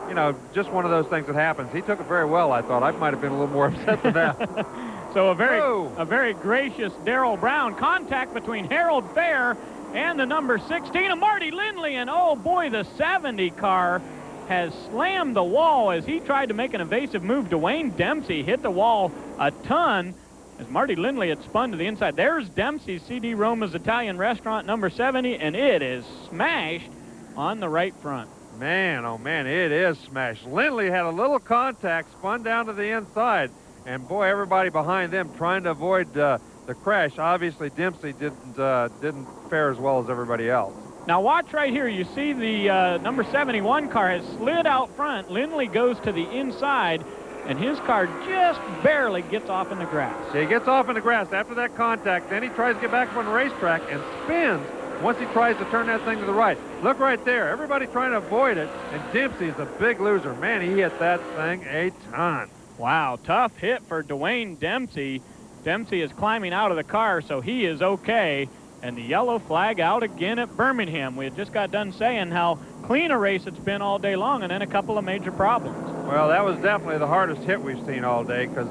You know, just one of those things that happens. He took it very well, I thought. I might have been a little more upset with that. So a very gracious Darrell Brown. Contact between Harold Fair and the number 16 of Marty Lindley, and oh boy, the 70 car has slammed the wall as he tried to make an evasive move. Dwayne Dempsey hit the wall a ton. as Marty Lindley had spun to the inside. There's Dempsey's C.D. Roma's Italian Restaurant, number 70, and it is smashed on the right front. Man, oh man, it is smashed. Lindley had a little contact, spun down to the inside, and boy, everybody behind them trying to avoid the crash. Obviously, Dempsey didn't fare as well as everybody else. Now watch right here. You see the number 71 car has slid out front. Lindley goes to the inside, and his car just barely gets off in the grass. So he gets off in the grass after that contact. Then he tries to get back on the racetrack and spins once he tries to turn that thing to the right. Look right there. Everybody trying to avoid it, and Dempsey's a big loser. Man, he hit that thing a ton. Wow, tough hit for Dwayne Dempsey. Dempsey is climbing out of the car, so he is okay. And the yellow flag out again at Birmingham. We had just got done saying how clean a race it's been all day long, and then a couple of major problems. Well, that was definitely the hardest hit we've seen all day, because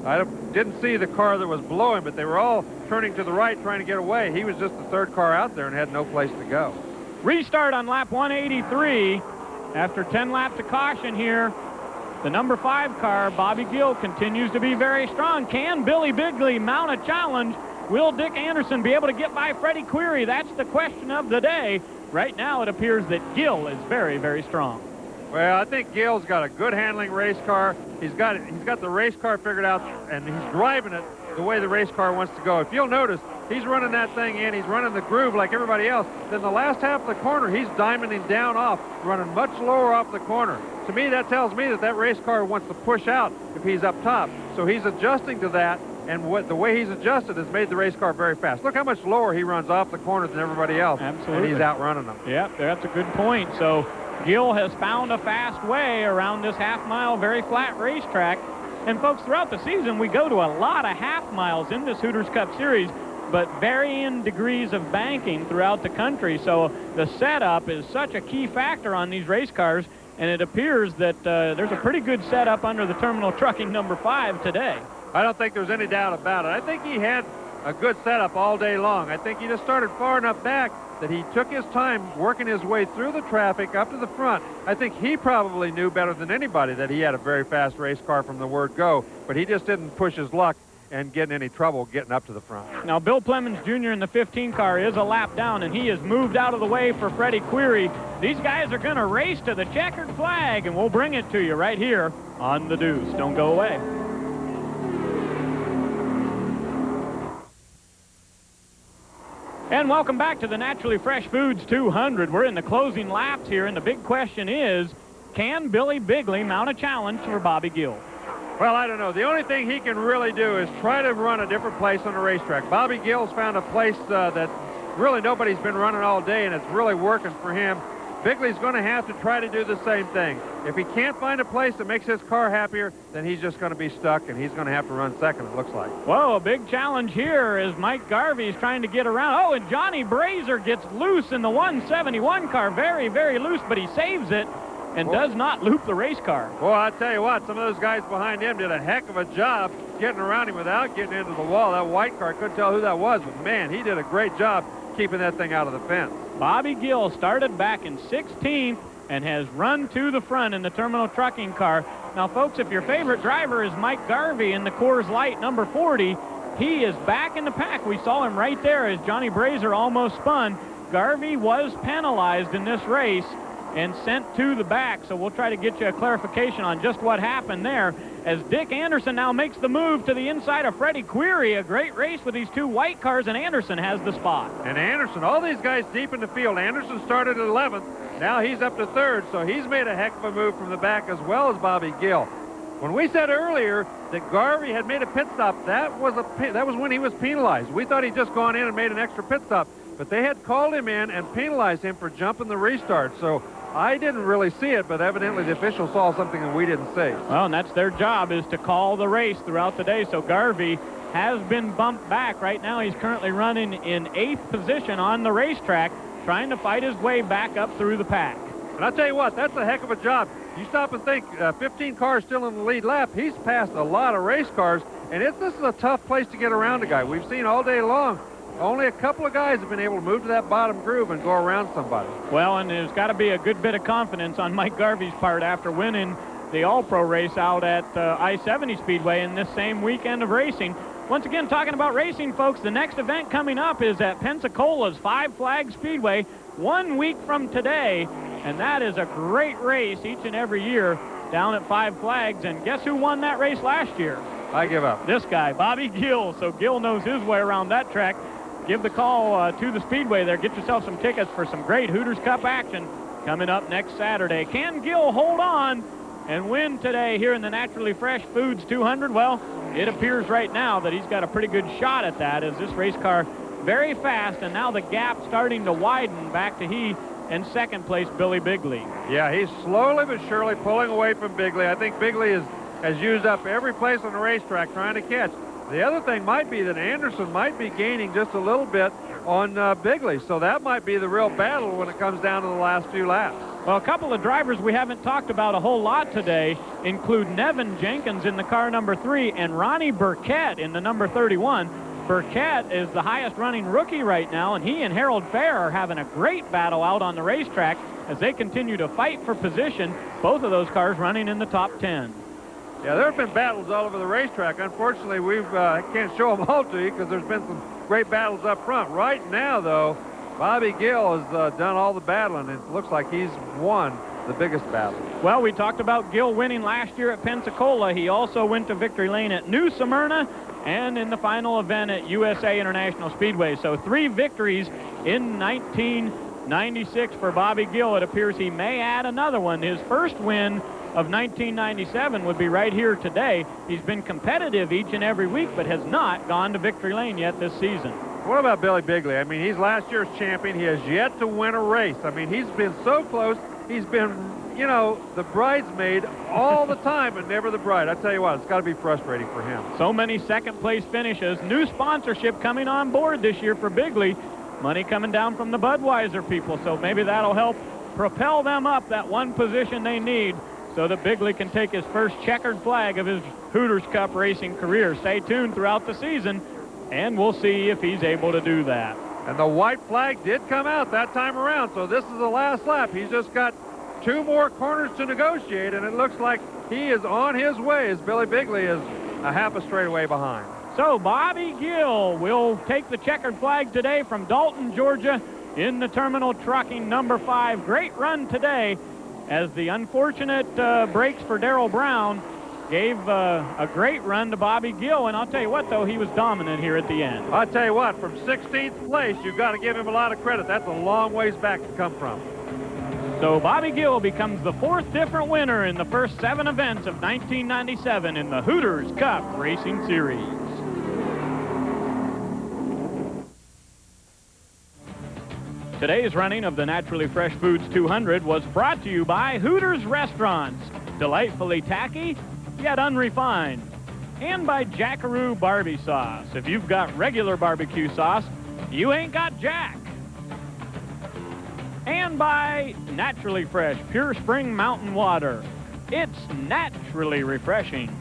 I didn't see the car that was below him, but they were all turning to the right trying to get away. He was just the third car out there and had no place to go. Restart on lap 183. After 10 laps of caution here, the number 5 car, Bobby Gill, continues to be very strong. Can Billy Bigley mount a challenge? Will Dick Anderson be able to get by Freddie Query? That's the question of the day. Right now, it appears that Gill is very, very strong. Well, I think Gill's got a good handling race car. He's got the race car figured out, and he's driving it the way the race car wants to go. If you'll notice, he's running that thing in. He's running the groove like everybody else. Then the last half of the corner, he's diamonding down off, running much lower off the corner. To me, that tells me that race car wants to push out if he's up top. So he's adjusting to that. And the way he's adjusted has made the race car very fast. Look how much lower he runs off the corner than everybody else. Absolutely. And he's outrunning them. Yep, that's a good point. So Gill has found a fast way around this half-mile, very flat racetrack. And folks, throughout the season, we go to a lot of half miles in this Hooters Cup Series, but varying degrees of banking throughout the country. So the setup is such a key factor on these race cars, and it appears that there's a pretty good setup under the Terminal Trucking number 5 today. I don't think there's any doubt about it. I think he had a good setup all day long. I think he just started far enough back that he took his time working his way through the traffic up to the front. I think he probably knew better than anybody that he had a very fast race car from the word go, but he just didn't push his luck and get in any trouble getting up to the front. Now, Bill Plemons Jr. in the 15 car is a lap down, and he has moved out of the way for Freddie Query. These guys are going to race to the checkered flag, and we'll bring it to you right here on The Deuce. Don't go away. And welcome back to the Naturally Fresh Foods 200. We're in the closing laps here, and the big question is, can Billy Bigley mount a challenge for Bobby Gill? Well, I don't know. The only thing he can really do is try to run a different place on the racetrack. Bobby Gill's found a place that really nobody's been running all day, and it's really working for him. Bigley's going to have to try to do the same thing. If he can't find a place that makes his car happier, then he's just going to be stuck, and he's going to have to run second, it looks like. Whoa, a big challenge here as Mike Garvey's trying to get around. Oh, and Johnny Brazier gets loose in the 171 car. Very, very loose, but he saves it and does not loop the race car. Well, I tell you what, some of those guys behind him did a heck of a job getting around him without getting into the wall. That white car, couldn't tell who that was, but man, he did a great job keeping that thing out of the fence. Bobby Gill started back in 16th and has run to the front in the Terminal Trucking car. Now, folks, if your favorite driver is Mike Garvey in the Coors Light number 40, he is back in the pack. We saw him right there as Johnny Brazier almost spun. Garvey was penalized in this race and sent to the back, so we'll try to get you a clarification on just what happened there as Dick Anderson now makes the move to the inside of Freddie Query. A great race with these two white cars, and Anderson has the spot. And Anderson, all these guys deep in the field. Anderson started at 11th. Now he's up to 3rd, so he's made a heck of a move from the back as well as Bobby Gill. When we said earlier that Garvey had made a pit stop, that was when he was penalized. We thought he'd just gone in and made an extra pit stop, but they had called him in and penalized him for jumping the restart. So I didn't really see it, but evidently the officials saw something that we didn't see. Well, and that's their job, is to call the race throughout the day. So Garvey has been bumped back. Right now he's currently running in 8th position on the racetrack, trying to fight his way back up through the pack. And I'll tell you what, that's a heck of a job. You stop and think, 15 cars still in the lead lap. He's passed a lot of race cars, and this is a tough place to get around a guy. We've seen all day long, only a couple of guys have been able to move to that bottom groove and go around somebody. Well, and there's got to be a good bit of confidence on Mike Garvey's part after winning the All-Pro race out at I-70 Speedway in this same weekend of racing. Once again, talking about racing, folks, the next event coming up is at Pensacola's Five Flag Speedway 1 week from today, and that is a great race each and every year down at Five Flags. And guess who won that race last year? I give up. This guy, Bobby Gill. So Gill knows his way around that track. Give the call to the Speedway there. Get yourself some tickets for some great Hooters Cup action coming up next Saturday. Can Gill hold on and win today here in the Naturally Fresh Foods 200? Well, it appears right now that he's got a pretty good shot at that, as this race car very fast, and now the gap starting to widen back to he and second place Billy Bigley. Yeah, he's slowly but surely pulling away from Bigley. I think Bigley has used up every place on the racetrack trying to catch. The other thing might be that Anderson might be gaining just a little bit on Bigley, so that might be the real battle when it comes down to the last few laps. Well, a couple of drivers we haven't talked about a whole lot today include Nevin Jenkins in the car number 3 and Ronnie Burkett in the number 31. Burkett is the highest running rookie right now, and he and Harold Fair are having a great battle out on the racetrack as they continue to fight for position, both of those cars running in the top 10. Yeah, there have been battles all over the racetrack. Unfortunately, we can't show them all to you because there's been some great battles up front. Right now, though, Bobby Gill has done all the battling. It looks like he's won the biggest battle. Well, we talked about Gill winning last year at Pensacola. He also went to victory lane at New Smyrna and in the final event at USA International Speedway. So 3 victories in 1996 for Bobby Gill. It appears he may add another one. His first win of 1997 would be right here today. He's been competitive each and every week, but has not gone to victory lane yet this season. What about Billy Bigley? I mean, he's last year's champion. He has yet to win a race. I mean, he's been so close. He's been, you know, the bridesmaid all the time, but never the bride. I tell you what, it's got to be frustrating for him. So many second-place finishes. New sponsorship coming on board this year for Bigley. Money coming down from the Budweiser people, so maybe that'll help propel them up that one position they need so that Bigley can take his first checkered flag of his Hooters Cup racing career. Stay tuned throughout the season, and we'll see if he's able to do that. And the white flag did come out that time around, so this is the last lap. He's just got 2 more corners to negotiate, and it looks like he is on his way as Billy Bigley is a half a straightaway behind. So Bobby Gill will take the checkered flag today from Dalton, Georgia in the Terminal Trucking number 5. Great run today as the unfortunate brakes for Darrell Brown gave a great run to Bobby Gill. And I'll tell you what, though, he was dominant here at the end. I'll tell you what, from 16th place, you've got to give him a lot of credit. That's a long ways back to come from. So Bobby Gill becomes the 4th different winner in the first 7 events of 1997 in the Hooters Cup Racing Series. Today's running of the Naturally Fresh Foods 200 was brought to you by Hooters Restaurants, delightfully tacky, yet unrefined, and by Jackaroo Barbie Sauce. If you've got regular barbecue sauce, you ain't got Jack. And by Naturally Fresh Pure Spring Mountain Water. It's naturally refreshing.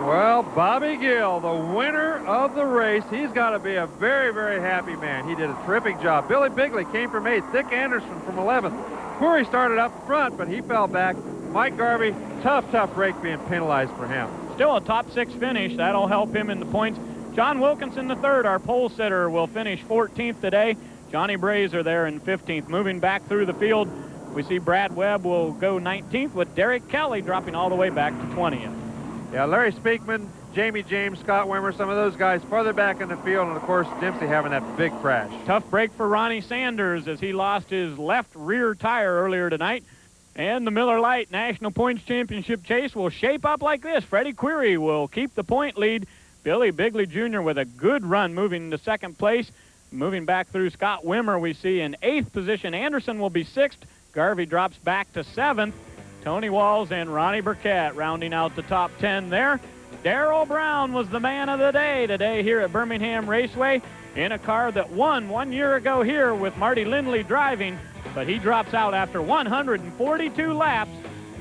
Well, Bobby Gill, the winner of the race, he's got to be a very, very happy man. He did a terrific job. Billy Bigley came from 8th. Dick Anderson from 11th. Corey started up front, but he fell back. Mike Garvey, tough break being penalized for him. Still a top 6 finish. That'll help him in the points. John Wilkinson III, our pole sitter, will finish 14th today. Johnny Brazier there in 15th. Moving back through the field, we see Brad Webb will go 19th with Derek Kelly dropping all the way back to 20th. Yeah, Larry Speakman, Jamie James, Scott Wimmer, some of those guys farther back in the field, and of course Dempsey having that big crash. Tough break for Ronnie Sanders as he lost his left rear tire earlier tonight. And the Miller Lite National Points Championship chase will shape up like this. Freddie Query will keep the point lead. Billy Bigley Jr. with a good run moving to 2nd place. Moving back through Scott Wimmer, we see in 8th position. Anderson will be 6th. Garvey drops back to 7th. Tony Walls and Ronnie Burkett rounding out the top 10 there. Darrell Brown was the man of the day today here at Birmingham Raceway in a car that won 1 year ago here with Marty Lindley driving, but he drops out after 142 laps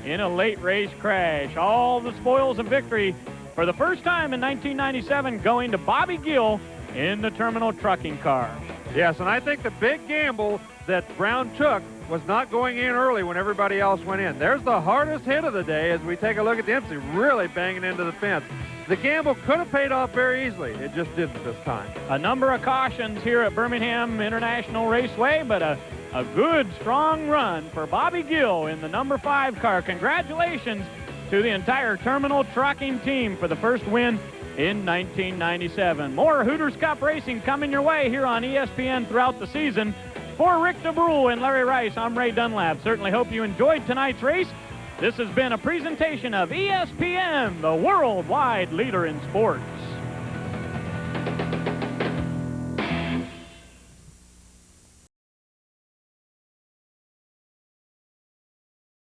in a late race crash. All the spoils of victory for the first time in 1997 going to Bobby Gill in the Terminal Trucking car. Yes, and I think the big gamble that Brown took was not going in early when everybody else went in. There's the hardest hit of the day as we take a look at Dempsey really banging into the fence. The gamble could have paid off very easily. It just didn't this time. A number of cautions here at Birmingham International Raceway, but a good, strong run for Bobby Gill in the number 5 car. Congratulations to the entire Terminal Trucking team for the first win in 1997. More Hooters Cup racing coming your way here on ESPN throughout the season. For Rick DeBrule and Larry Rice, I'm Ray Dunlap. Certainly hope you enjoyed tonight's race. This has been a presentation of ESPN, the worldwide leader in sport.